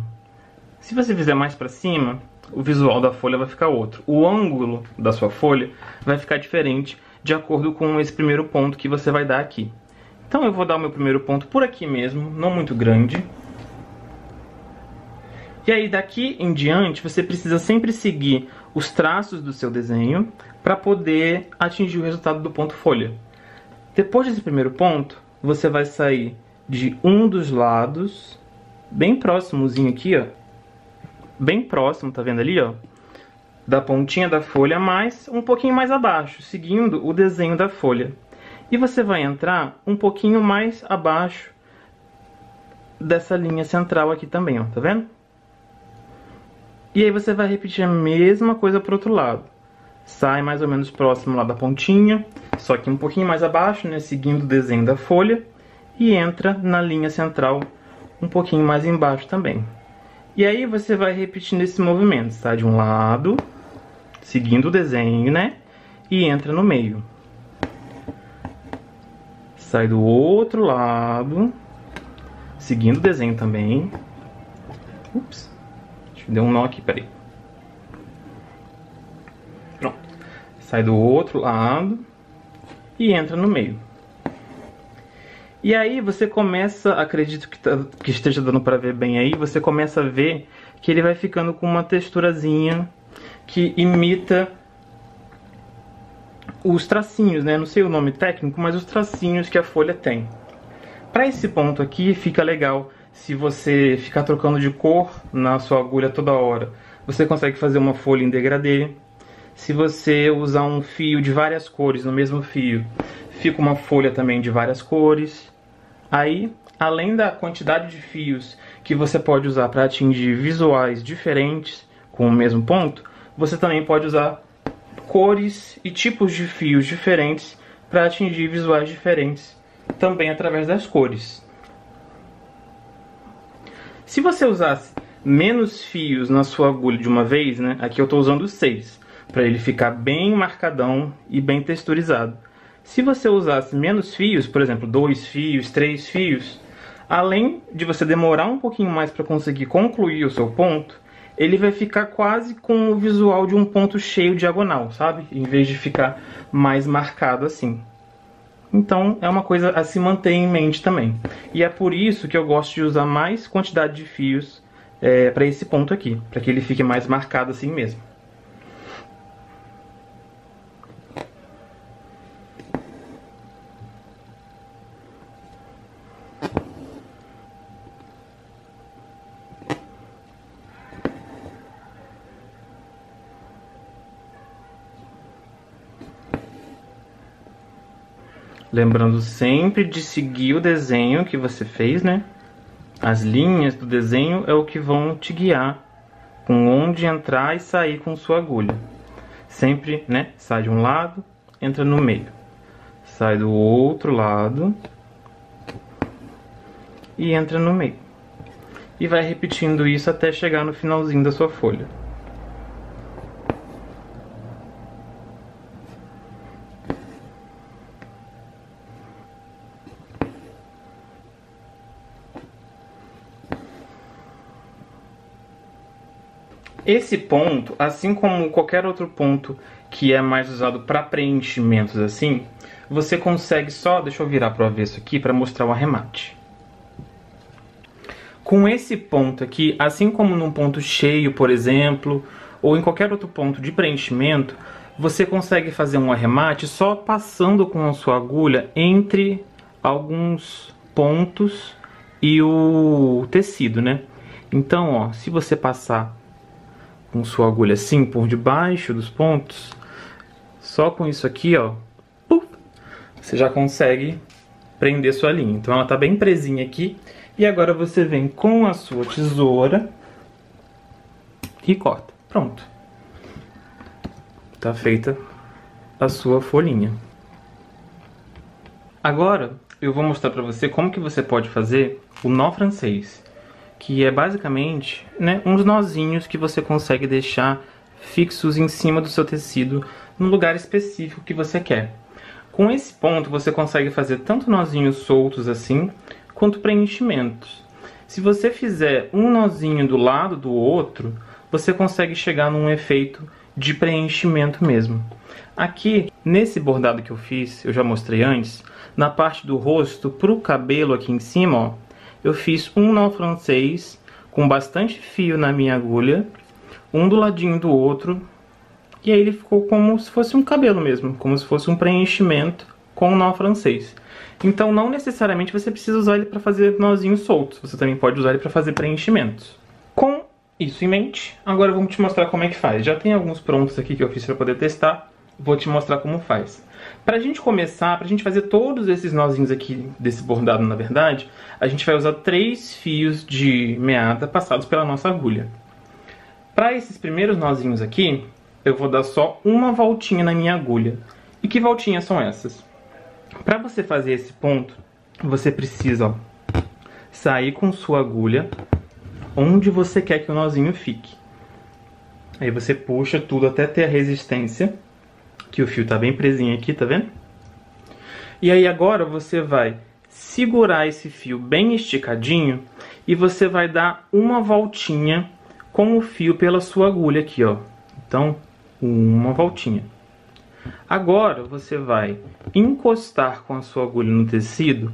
Se você fizer mais para cima, o visual da folha vai ficar outro. O ângulo da sua folha vai ficar diferente de acordo com esse primeiro ponto que você vai dar aqui. Então eu vou dar o meu primeiro ponto por aqui mesmo, não muito grande. E aí daqui em diante você precisa sempre seguir os traços do seu desenho para poder atingir o resultado do ponto folha. Depois desse primeiro ponto, você vai sair de um dos lados, bem próximozinho aqui, ó. Bem próximo, tá vendo ali, ó? Da pontinha da folha, mas um pouquinho mais abaixo, seguindo o desenho da folha. E você vai entrar um pouquinho mais abaixo dessa linha central aqui também, ó, tá vendo? E aí você vai repetir a mesma coisa pro outro lado. sai mais ou menos próximo lá da pontinha, só que um pouquinho mais abaixo, né, seguindo o desenho da folha, e entra na linha central um pouquinho mais embaixo também. E aí você vai repetindo esse movimento, sai de um lado, seguindo o desenho, né, e entra no meio. Sai do outro lado, seguindo o desenho também. Ups, deu um nó aqui, peraí. Pronto. Sai do outro lado e entra no meio. E aí você começa, acredito que esteja dando pra ver bem aí, você começa a ver que ele vai ficando com uma texturazinha que imita os tracinhos, né? Não sei o nome técnico, mas os tracinhos que a folha tem. Para esse ponto aqui fica legal se você ficar trocando de cor na sua agulha toda hora. Você consegue fazer uma folha em degradê. Se você usar um fio de várias cores no mesmo fio, fica uma folha também de várias cores. Aí, além da quantidade de fios que você pode usar para atingir visuais diferentes com o mesmo ponto, você também pode usar cores e tipos de fios diferentes para atingir visuais diferentes também através das cores. Se você usasse menos fios na sua agulha de uma vez, né? Aqui eu estou usando 6, para ele ficar bem marcadão e bem texturizado. Se você usasse menos fios, por exemplo, 2 fios, 3 fios, além de você demorar um pouquinho mais para conseguir concluir o seu ponto, ele vai ficar quase com o visual de um ponto cheio diagonal, sabe? Em vez de ficar mais marcado assim. Então é uma coisa a se manter em mente também. E é por isso que eu gosto de usar mais quantidade de fios para esse ponto aqui, para que ele fique mais marcado assim mesmo. Lembrando sempre de seguir o desenho que você fez, né? As linhas do desenho é o que vão te guiar com onde entrar e sair com sua agulha. Sempre, né? Sai de um lado, entra no meio. Sai do outro lado e entra no meio. E vai repetindo isso até chegar no finalzinho da sua folha. Esse ponto, assim como qualquer outro ponto que é mais usado para preenchimentos assim, você consegue só... Deixa eu virar para o avesso aqui para mostrar o arremate. Com esse ponto aqui, assim como num ponto cheio, por exemplo, ou em qualquer outro ponto de preenchimento, você consegue fazer um arremate só passando com a sua agulha entre alguns pontos e o tecido, né? Então, ó, se você passar com sua agulha assim por debaixo dos pontos, só com isso aqui, ó, você já consegue prender sua linha. Então ela tá bem presinha aqui. E agora você vem com a sua tesoura e corta. Pronto. Tá feita a sua folhinha. Agora eu vou mostrar pra você como que você pode fazer o nó francês, que é basicamente, né, uns nozinhos que você consegue deixar fixos em cima do seu tecido no lugar específico que você quer. Com esse ponto você consegue fazer tanto nozinhos soltos assim, quanto preenchimentos. Se você fizer um nozinho do lado do outro, você consegue chegar num efeito de preenchimento mesmo. Aqui, nesse bordado que eu fiz, eu já mostrei antes, na parte do rosto, pro cabelo aqui em cima, ó, eu fiz um nó francês com bastante fio na minha agulha, um do ladinho do outro, e aí ele ficou como se fosse um cabelo mesmo, como se fosse um preenchimento com um nó francês. Então não necessariamente você precisa usar ele para fazer nozinhos soltos, você também pode usar ele para fazer preenchimentos. Com isso em mente, agora vamos te mostrar como é que faz. Já tem alguns prontos aqui que eu fiz para poder testar, vou te mostrar como faz. Pra gente começar, pra gente fazer todos esses nozinhos aqui desse bordado, na verdade, a gente vai usar 3 fios de meada passados pela nossa agulha. Para esses primeiros nozinhos aqui, eu vou dar só uma voltinha na minha agulha. E que voltinhas são essas? Para você fazer esse ponto, você precisa, ó, sair com sua agulha onde você quer que o nozinho fique. Aí você puxa tudo até ter a resistência, que o fio tá bem presinho aqui, tá vendo? E aí agora você vai segurar esse fio bem esticadinho e você vai dar uma voltinha com o fio pela sua agulha aqui, ó. Então, uma voltinha. Agora você vai encostar com a sua agulha no tecido,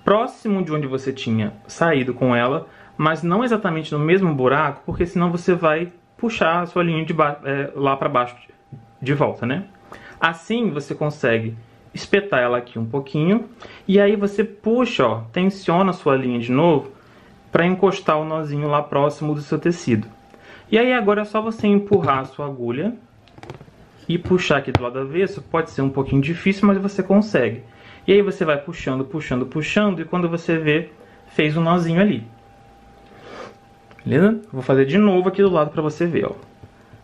próximo de onde você tinha saído com ela, mas não exatamente no mesmo buraco, porque senão você vai puxar a sua linha de lá para baixo de volta, né? Assim você consegue espetar ela aqui um pouquinho, e aí você puxa, ó, tensiona a sua linha de novo para encostar o nozinho lá próximo do seu tecido. E aí agora é só você empurrar a sua agulha e puxar aqui do lado avesso. Pode ser um pouquinho difícil, mas você consegue. E aí você vai puxando, puxando, puxando, e quando você vê, fez um nozinho ali. Beleza? Vou fazer de novo aqui do lado para você ver, ó.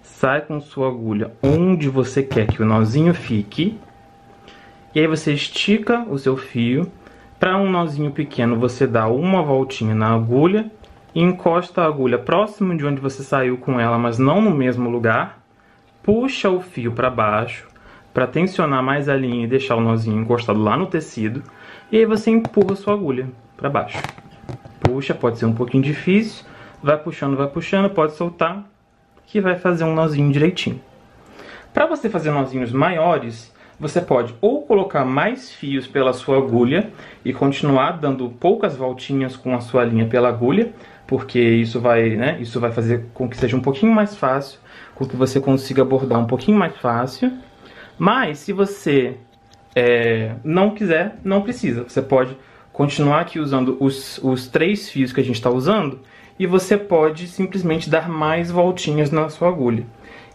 Sai com sua agulha onde você quer que o nozinho fique. E aí você estica o seu fio. Para um nozinho pequeno, você dá uma voltinha na agulha e encosta a agulha próximo de onde você saiu com ela, mas não no mesmo lugar. Puxa o fio para baixo para tensionar mais a linha e deixar o nozinho encostado lá no tecido. E aí você empurra a sua agulha para baixo. Puxa, pode ser um pouquinho difícil. Vai puxando, pode soltar, que vai fazer um nozinho direitinho. Para você fazer nozinhos maiores, você pode ou colocar mais fios pela sua agulha e continuar dando poucas voltinhas com a sua linha pela agulha, porque isso vai fazer com que seja um pouquinho mais fácil, com que você consiga bordar um pouquinho mais fácil. Mas se você não quiser, não precisa. Você pode continuar aqui usando os 3 fios que a gente está usando, e você pode simplesmente dar mais voltinhas na sua agulha.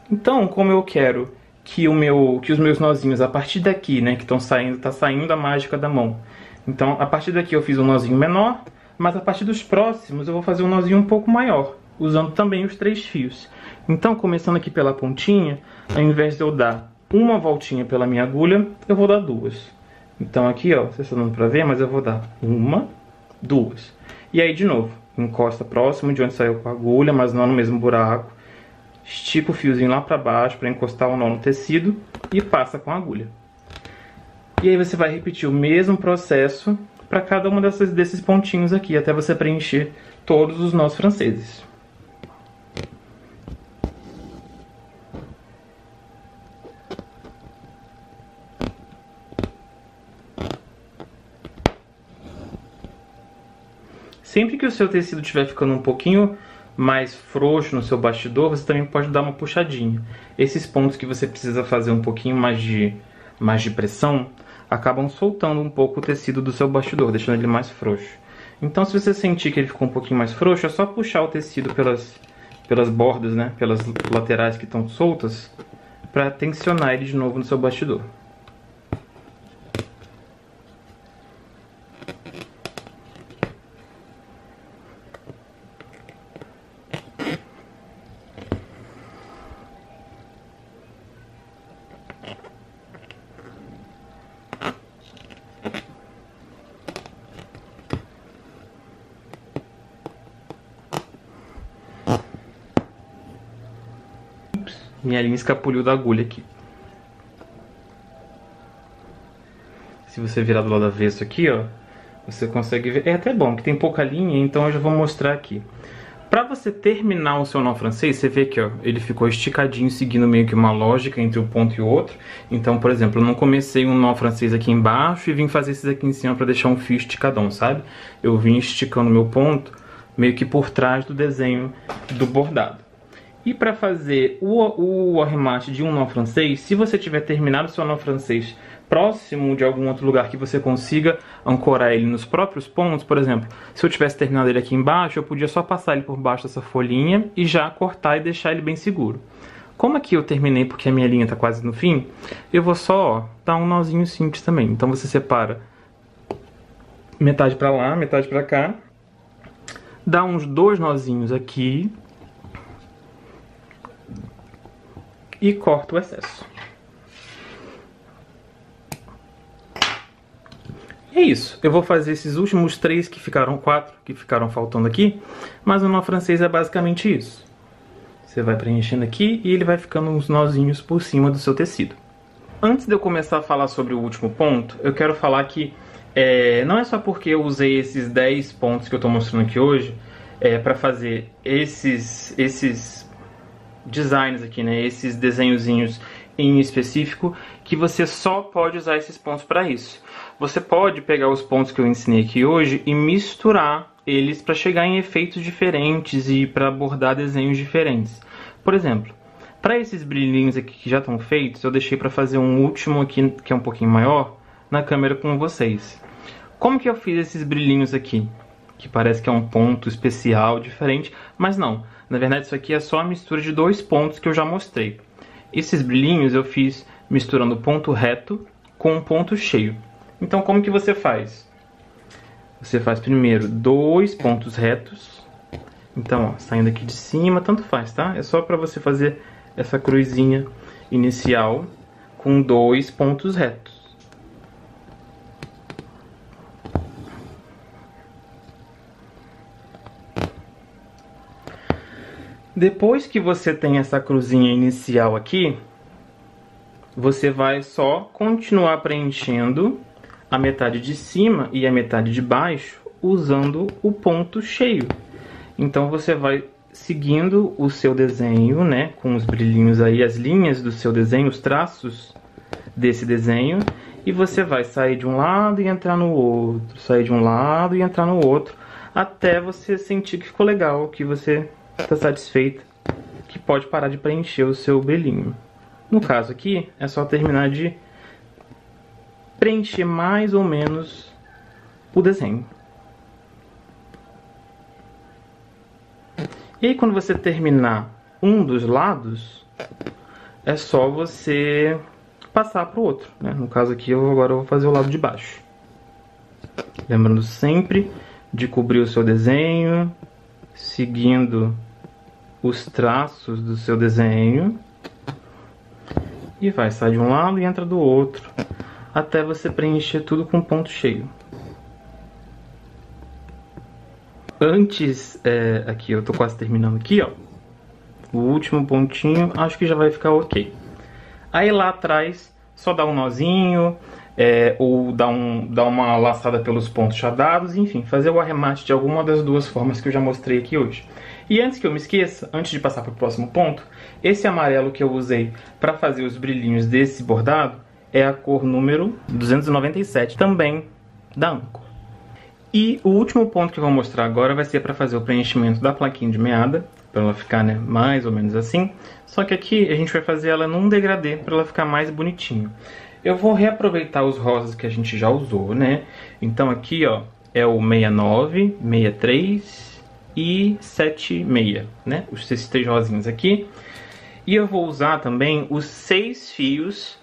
Então, como eu quero que os meus nozinhos a partir daqui, né, que estão saindo, tá saindo a mágica da mão. Então, a partir daqui eu fiz um nozinho menor, mas a partir dos próximos eu vou fazer um nozinho um pouco maior, usando também os 3 fios. Então, começando aqui pela pontinha, ao invés de eu dar uma voltinha pela minha agulha, eu vou dar 2. Então aqui, ó, vocês estão dando pra ver, mas eu vou dar 1, 2. E aí, de novo, encosta próximo de onde saiu com a agulha, mas não no mesmo buraco. Estica o fiozinho lá pra baixo para encostar o nó no tecido e passa com a agulha. E aí você vai repetir o mesmo processo para cada um desses pontinhos aqui, até você preencher todos os nós franceses. Sempre que o seu tecido estiver ficando um pouquinho mais frouxo no seu bastidor, você também pode dar uma puxadinha. Esses pontos que você precisa fazer um pouquinho mais de pressão, acabam soltando um pouco o tecido do seu bastidor, deixando ele mais frouxo. Então, se você sentir que ele ficou um pouquinho mais frouxo, é só puxar o tecido pelas bordas, né, pelas laterais que estão soltas, para tensionar ele de novo no seu bastidor. Minha linha escapuliu da agulha aqui. Se você virar do lado avesso aqui, ó, você consegue ver. É até bom que tem pouca linha, então eu já vou mostrar aqui. Pra você terminar o seu nó francês, você vê que, ó, ele ficou esticadinho, seguindo meio que uma lógica entre um ponto e o outro. Então, por exemplo, eu não comecei um nó francês aqui embaixo e vim fazer esses aqui em cima pra deixar um fio esticadão, sabe? Eu vim esticando meu ponto meio que por trás do desenho do bordado. E para fazer o arremate de um nó francês, se você tiver terminado o seu nó francês próximo de algum outro lugar que você consiga ancorar ele nos próprios pontos, por exemplo, se eu tivesse terminado ele aqui embaixo, eu podia só passar ele por baixo dessa folhinha e já cortar e deixar ele bem seguro. Como aqui eu terminei porque a minha linha está quase no fim, eu vou só, ó, dar um nozinho simples também. Então você separa metade para lá, metade para cá, dá uns 2 nozinhos aqui, e corto o excesso. É isso, eu vou fazer esses últimos 3 que ficaram, 4 que ficaram faltando aqui, mas o nó francês é basicamente isso. Você vai preenchendo aqui e ele vai ficando uns nozinhos por cima do seu tecido. Antes de eu começar a falar sobre o último ponto, eu quero falar que não é só porque eu usei esses 10 pontos que eu estou mostrando aqui hoje para fazer esses designs aqui, né, esses desenhozinhos em específico, que você só pode usar esses pontos para isso. Você pode pegar os pontos que eu ensinei aqui hoje e misturar eles para chegar em efeitos diferentes e para bordar desenhos diferentes. Por exemplo, para esses brilhinhos aqui que já estão feitos, eu deixei para fazer um último aqui que é um pouquinho maior na câmera com vocês. Como que eu fiz esses brilhinhos aqui? Que parece que é um ponto especial, diferente, mas não. Na verdade isso aqui é só a mistura de 2 pontos que eu já mostrei. Esses brilhinhos eu fiz misturando ponto reto com um ponto cheio. Então como que você faz? Você faz primeiro 2 pontos retos. Então, ó, saindo aqui de cima, tanto faz, tá? É só para você fazer essa cruzinha inicial com 2 pontos retos. Depois que você tem essa cruzinha inicial aqui, você vai só continuar preenchendo a metade de cima e a metade de baixo usando o ponto cheio. Então você vai seguindo o seu desenho, né, com os brilhinhos aí, as linhas do seu desenho, os traços desse desenho, e você vai sair de um lado e entrar no outro, sair de um lado e entrar no outro, até você sentir que ficou legal, que você está satisfeita, que pode parar de preencher o seu brilhinho. No caso aqui, é só terminar de preencher mais ou menos o desenho. E aí quando você terminar um dos lados, é só você passar para o outro, né? No caso aqui, agora eu vou fazer o lado de baixo. Lembrando sempre de cobrir o seu desenho, seguindo os traços do seu desenho. E vai sair de um lado e entra do outro, até você preencher tudo com ponto cheio. Antes, aqui eu tô quase terminando aqui, ó. O último pontinho, acho que já vai ficar ok. Aí lá atrás, só dá um nozinho, ou dá uma laçada pelos pontos já dados, enfim, fazer o arremate de alguma das 2 formas que eu já mostrei aqui hoje. E antes que eu me esqueça, antes de passar para o próximo ponto, esse amarelo que eu usei para fazer os brilhinhos desse bordado é a cor número 297, também da Anko. E o último ponto que eu vou mostrar agora vai ser para fazer o preenchimento da plaquinha de meada, para ela ficar, né, mais ou menos assim. Só que aqui a gente vai fazer ela num degradê para ela ficar mais bonitinho. Eu vou reaproveitar os rosas que a gente já usou, né? Então aqui, ó, é o 69, 63 e 76, né? Esses 3 rosinhos aqui. E eu vou usar também os 6 fios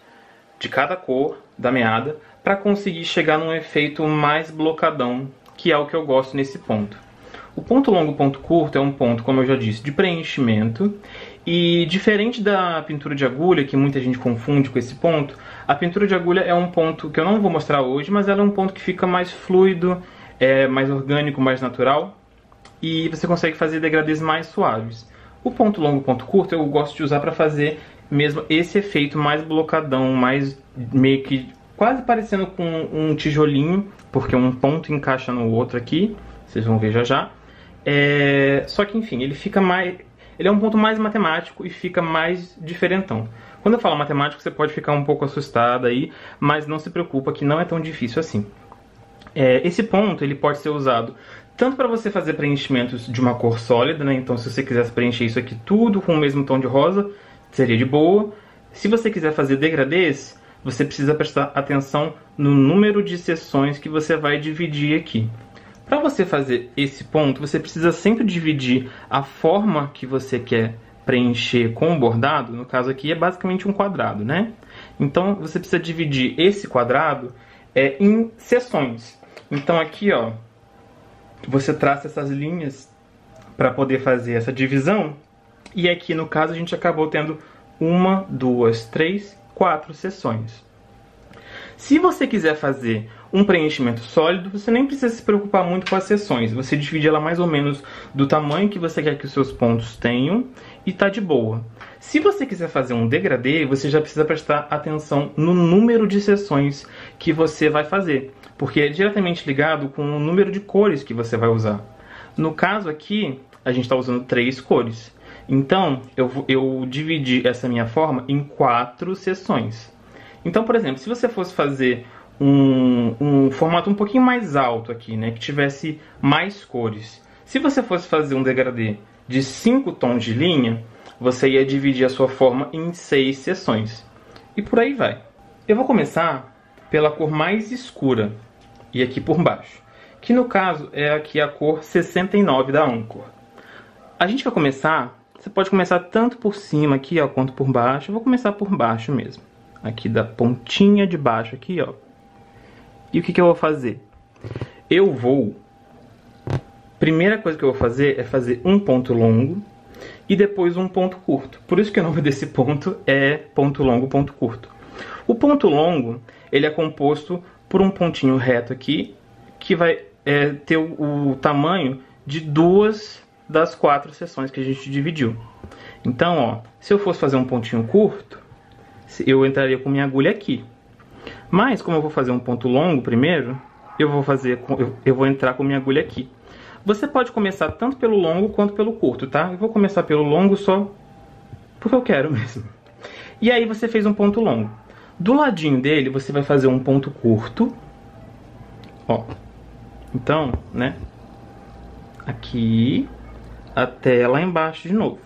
de cada cor da meada para conseguir chegar num efeito mais blocadão, que é o que eu gosto nesse ponto. O ponto longo e o ponto curto é um ponto, como eu já disse, de preenchimento. E diferente da pintura de agulha, que muita gente confunde com esse ponto, a pintura de agulha é um ponto que eu não vou mostrar hoje, mas ela é um ponto que fica mais fluido, mais orgânico, mais natural. E você consegue fazer degradês mais suaves. O ponto longo e o ponto curto eu gosto de usar para fazer mesmo esse efeito mais blocadão, mais meio que quase parecendo com um tijolinho, porque um ponto encaixa no outro aqui, vocês vão ver já já. Só que enfim, ele é um ponto mais matemático e fica mais diferentão. Quando eu falo matemático, você pode ficar um pouco assustado aí, mas não se preocupa que não é tão difícil assim. Esse ponto ele pode ser usado tanto para você fazer preenchimentos de uma cor sólida, né? Então se você quisesse preencher isso aqui tudo com o mesmo tom de rosa, seria de boa. Se você quiser fazer degradês, você precisa prestar atenção no número de seções que você vai dividir aqui. Para você fazer esse ponto, você precisa sempre dividir a forma que você quer preencher com o bordado. No caso aqui é basicamente um quadrado, né? Então você precisa dividir esse quadrado em seções. Então aqui, ó, você traça essas linhas para poder fazer essa divisão. E aqui no caso a gente acabou tendo 1, 2, 3, 4 seções. Se você quiser fazer um preenchimento sólido, você nem precisa se preocupar muito com as seções. Você divide ela mais ou menos do tamanho que você quer que os seus pontos tenham e tá de boa. Se você quiser fazer um degradê, você já precisa prestar atenção no número de seções que você vai fazer, porque é diretamente ligado com o número de cores que você vai usar. No caso aqui, a gente está usando 3 cores. Então, eu dividi essa minha forma em 4 seções. Então, por exemplo, se você fosse fazer um formato um pouquinho mais alto aqui, né, que tivesse mais cores. Se você fosse fazer um degradê de 5 tons de linha, você ia dividir a sua forma em 6 seções. E por aí vai. Eu vou começar pela cor mais escura, e aqui por baixo, que no caso é aqui a cor 69 da Anchor. A gente vai começar, você pode começar tanto por cima aqui, ó, quanto por baixo. Eu vou começar por baixo mesmo. Aqui da pontinha de baixo aqui, ó. E o que eu vou fazer? Primeira coisa que eu vou fazer é fazer um ponto longo e depois um ponto curto. Por isso que o nome desse ponto é ponto longo, ponto curto. O ponto longo, ele é composto por um pontinho reto aqui, que vai ter o tamanho de 2 das 4 seções que a gente dividiu. Então, ó, se eu fosse fazer um pontinho curto, eu entraria com minha agulha aqui. Mas, como eu vou fazer um ponto longo primeiro, eu vou entrar com minha agulha aqui. Você pode começar tanto pelo longo quanto pelo curto, tá? Eu vou começar pelo longo só porque eu quero mesmo. E aí você fez um ponto longo. Do ladinho dele, você vai fazer um ponto curto. Ó. Então, né? Aqui até lá embaixo de novo.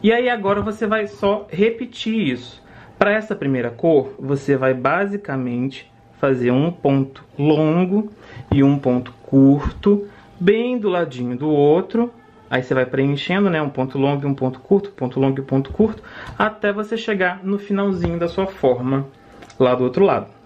E aí agora você vai só repetir isso. Para essa primeira cor, você vai basicamente fazer um ponto longo e um ponto curto, bem do ladinho do outro. Aí você vai preenchendo, né, um ponto longo e um ponto curto, ponto longo e ponto curto, até você chegar no finalzinho da sua forma, lá do outro lado.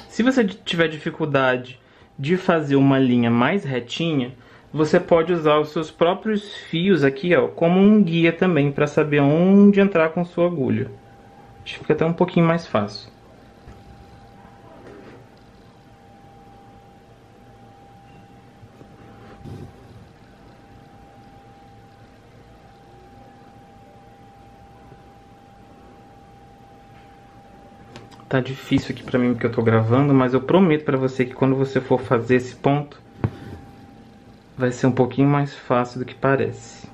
Se você tiver dificuldade de fazer uma linha mais retinha, você pode usar os seus próprios fios aqui, ó, como um guia também, para saber onde entrar com sua agulha. Acho que fica até um pouquinho mais fácil. Tá difícil aqui pra mim porque eu tô gravando, mas eu prometo pra você que quando você for fazer esse ponto, vai ser um pouquinho mais fácil do que parece.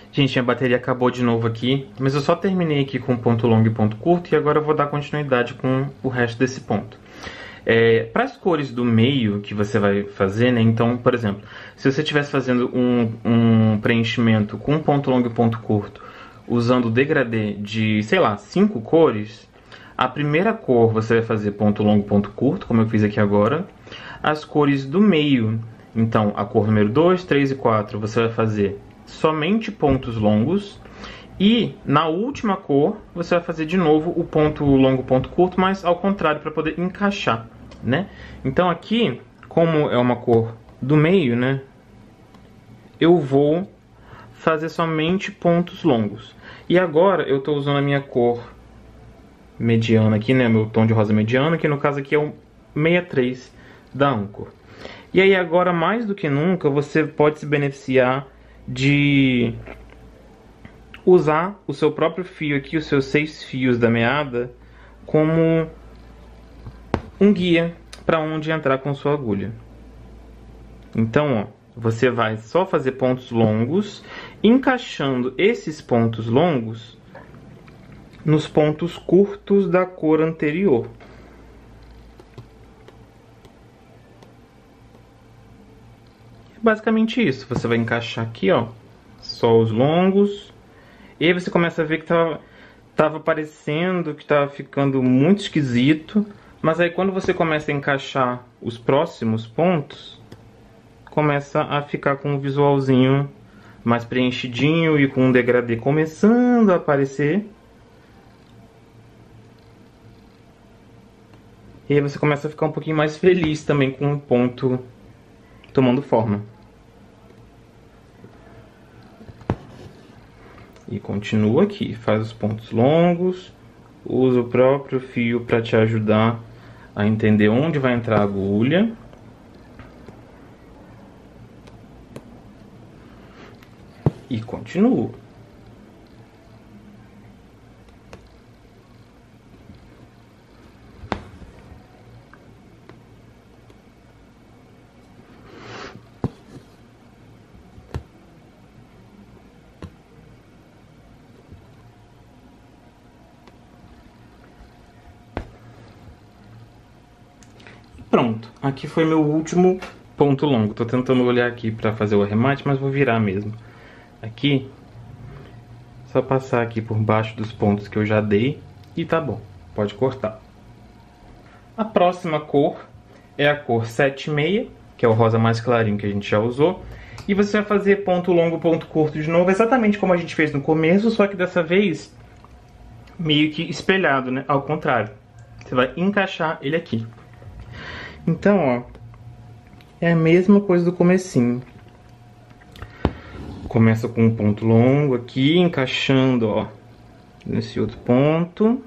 Gente, a bateria acabou de novo aqui, mas eu só terminei aqui com ponto longo e ponto curto e agora eu vou dar continuidade com o resto desse ponto. Para as cores do meio que você vai fazer, né? Então, por exemplo, se você estivesse fazendo um preenchimento com ponto longo e ponto curto, usando o degradê de, sei lá, 5 cores, a primeira cor você vai fazer ponto longo, ponto curto, como eu fiz aqui agora. As cores do meio, então, a cor número 2, 3 e 4, você vai fazer somente pontos longos. E na última cor, você vai fazer de novo o ponto longo, ponto curto, mas ao contrário, para poder encaixar, né? Então aqui, como é uma cor do meio, né? Eu vou fazer somente pontos longos. E agora eu estou usando a minha cor mediana aqui, né? Meu tom de rosa mediano, que no caso aqui é o 63 da Anchor. E aí agora, mais do que nunca, você pode se beneficiar de usar o seu próprio fio aqui, os seus 6 fios da meada, como um guia para onde entrar com sua agulha. Então, ó, você vai só fazer pontos longos, encaixando esses pontos longos nos pontos curtos da cor anterior. É basicamente isso. Você vai encaixar aqui, ó, só os longos E aí você começa a ver que tava parecendo que tava ficando muito esquisito. Mas aí quando você começa a encaixar os próximos pontos, começa a ficar com um visualzinho mais preenchidinho e com um degradê começando a aparecer. E aí você começa a ficar um pouquinho mais feliz também com o ponto tomando forma. E continua aqui, faz os pontos longos, usa o próprio fio para te ajudar a entender onde vai entrar a agulha. E continua. Pronto, aqui foi meu último ponto longo. Tô tentando olhar aqui pra fazer o arremate, mas vou virar mesmo. Aqui, só passar aqui por baixo dos pontos que eu já dei e tá bom, pode cortar. A próxima cor é a cor 7,6, que é o rosa mais clarinho que a gente já usou. E você vai fazer ponto longo, ponto curto de novo, exatamente como a gente fez no começo, só que dessa vez meio que espelhado, né? Ao contrário. Você vai encaixar ele aqui. Então, ó, é a mesma coisa do comecinho. Começa com um ponto longo aqui, encaixando, ó, nesse outro ponto.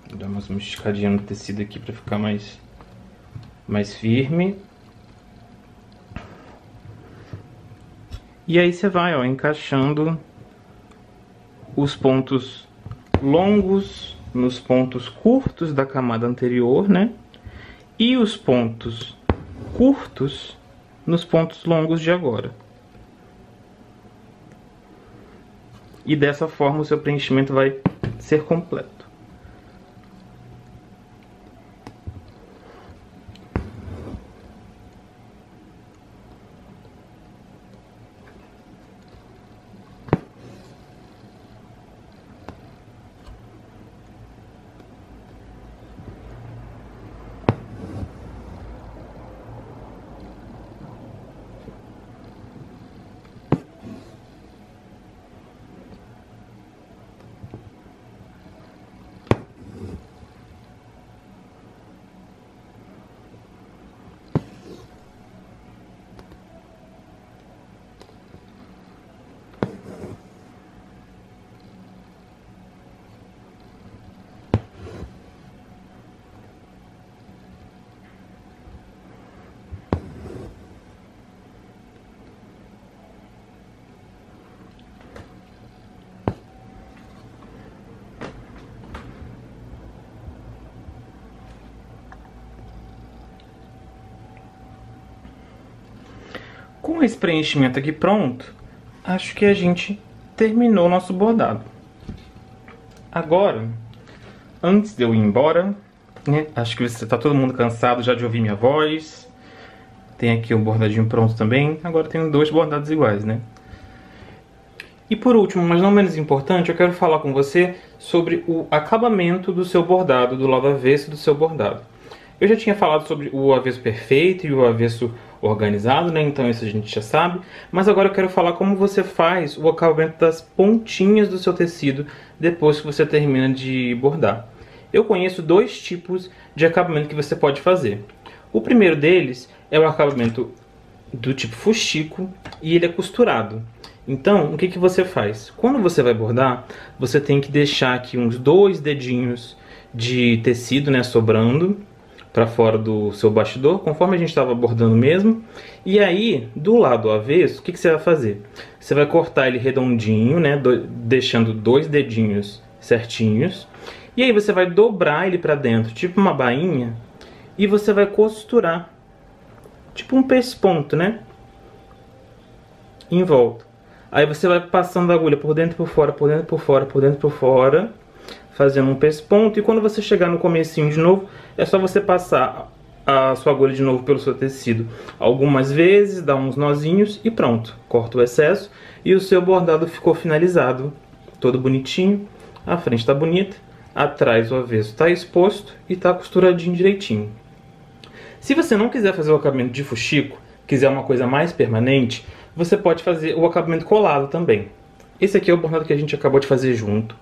Vou dar mais uma esticadinha no tecido aqui para ficar mais firme. E aí você vai, ó, encaixando os pontos longos nos pontos curtos da camada anterior, né? E os pontos curtos nos pontos longos de agora. E dessa forma o seu preenchimento vai ser completo. Com esse preenchimento aqui pronto, acho que a gente terminou o nosso bordado. Agora, antes de eu ir embora, né, acho que está todo mundo cansado já de ouvir minha voz. Tem aqui o bordadinho pronto também. Agora tenho dois bordados iguais, né? E por último, mas não menos importante, eu quero falar com você sobre o acabamento do seu bordado, do lado avesso do seu bordado. Eu já tinha falado sobre o avesso perfeito e o avesso organizado, né? Então isso a gente já sabe. Mas agora eu quero falar como você faz o acabamento das pontinhas do seu tecido depois que você termina de bordar. Eu conheço dois tipos de acabamento que você pode fazer. O primeiro deles é o acabamento do tipo fuxico e ele é costurado. Então, o que que você faz? Quando você vai bordar, você tem que deixar aqui uns 2 dedinhos de tecido, né, sobrando para fora do seu bastidor, conforme a gente estava bordando mesmo. E aí, do lado avesso, o que que você vai fazer? Você vai cortar ele redondinho, né, deixando 2 dedinhos certinhos. E aí você vai dobrar ele para dentro, tipo uma bainha, e você vai costurar, tipo um pesponto, né, em volta. Aí você vai passando a agulha por dentro e por fora, por dentro e por fora, por dentro e por fora, fazendo um pesponto. E quando você chegar no comecinho de novo, é só você passar a sua agulha de novo pelo seu tecido algumas vezes, dá uns nozinhos e pronto. Corta o excesso e o seu bordado ficou finalizado, todo bonitinho. A frente tá bonita, atrás o avesso tá exposto e tá costuradinho direitinho. Se você não quiser fazer o acabamento de fuxico, quiser uma coisa mais permanente, você pode fazer o acabamento colado também. Esse aqui é o bordado que a gente acabou de fazer junto.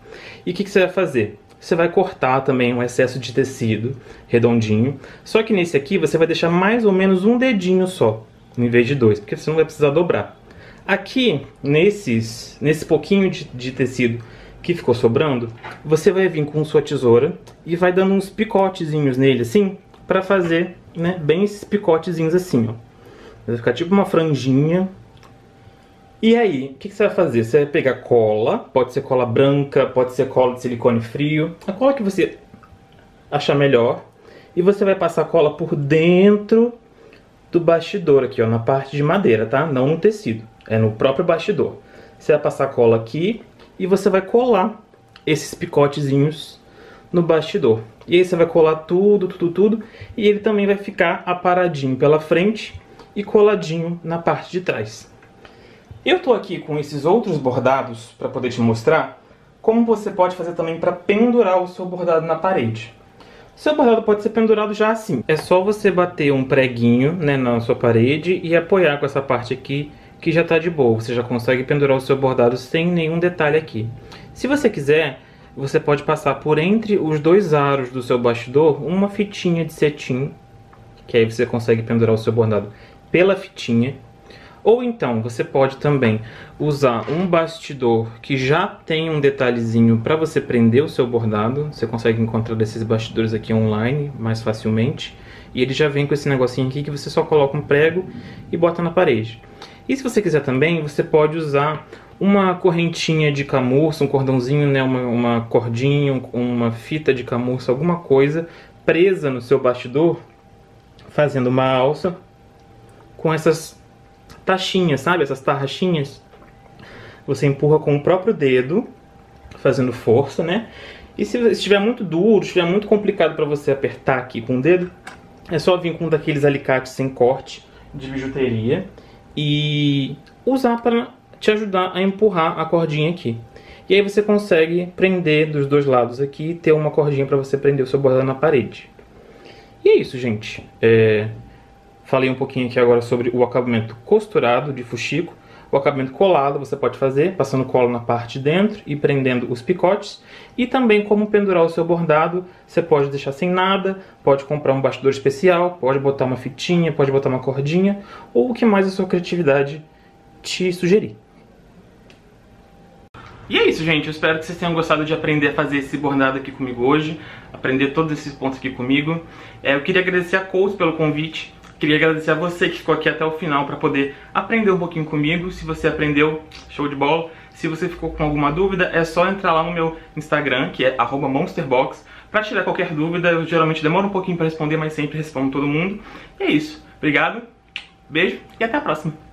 E o que você vai fazer? Você vai cortar também um excesso de tecido redondinho. Só que nesse aqui você vai deixar mais ou menos um dedinho só, em vez de dois, porque você não vai precisar dobrar. Aqui, nesse pouquinho de tecido que ficou sobrando, você vai vir com sua tesoura e vai dando uns picotezinhos nele assim, pra fazer, né, bem esses picotezinhos assim, ó. Vai ficar tipo uma franjinha. E aí, o que você vai fazer? Você vai pegar cola, pode ser cola branca, pode ser cola de silicone frio, a cola que você achar melhor, e você vai passar a cola por dentro do bastidor aqui, ó, na parte de madeira, tá? Não no tecido, é no próprio bastidor. Você vai passar a cola aqui e você vai colar esses picotezinhos no bastidor. E aí você vai colar tudo, e ele também vai ficar aparadinho pela frente e coladinho na parte de trás. Eu tô aqui com esses outros bordados para poder te mostrar como você pode fazer também para pendurar o seu bordado na parede. O seu bordado pode ser pendurado já assim. É só você bater um preguinho, né, na sua parede e apoiar com essa parte aqui que já tá de boa. Você já consegue pendurar o seu bordado sem nenhum detalhe aqui. Se você quiser, você pode passar por entre os dois aros do seu bastidor uma fitinha de cetim, que aí você consegue pendurar o seu bordado pela fitinha. Ou então, você pode também usar um bastidor que já tem um detalhezinho para você prender o seu bordado. Você consegue encontrar desses bastidores aqui online mais facilmente. E ele já vem com esse negocinho aqui que você só coloca um prego e bota na parede. E se você quiser também, você pode usar uma correntinha de camurça, um cordãozinho, né, uma cordinha, uma fita de camurça, alguma coisa presa no seu bastidor, fazendo uma alça com essas tachinhas, sabe? Essas tarraxinhas. Você empurra com o próprio dedo, fazendo força, né? E se estiver muito duro, estiver muito complicado para você apertar aqui com o dedo, é só vir com um daqueles alicates sem corte de bijuteria e usar para te ajudar a empurrar a cordinha aqui. E aí você consegue prender dos dois lados aqui e ter uma cordinha para você prender o seu bordado na parede. E é isso, gente. Falei um pouquinho aqui agora sobre o acabamento costurado de fuxico. O acabamento colado você pode fazer, passando cola na parte de dentro e prendendo os picotes. E também como pendurar o seu bordado, você pode deixar sem nada, pode comprar um bastidor especial, pode botar uma fitinha, pode botar uma cordinha, ou o que mais a sua criatividade te sugerir. E é isso, gente. Eu espero que vocês tenham gostado de aprender a fazer esse bordado aqui comigo hoje, aprender todos esses pontos aqui comigo. Eu queria agradecer a Coach pelo convite. Queria agradecer a você que ficou aqui até o final para poder aprender um pouquinho comigo. Se você aprendeu, show de bola. Se você ficou com alguma dúvida, é só entrar lá no meu Instagram, que é @monsterbox, para tirar qualquer dúvida. Eu geralmente demoro um pouquinho para responder, mas sempre respondo todo mundo. E é isso. Obrigado, beijo e até a próxima.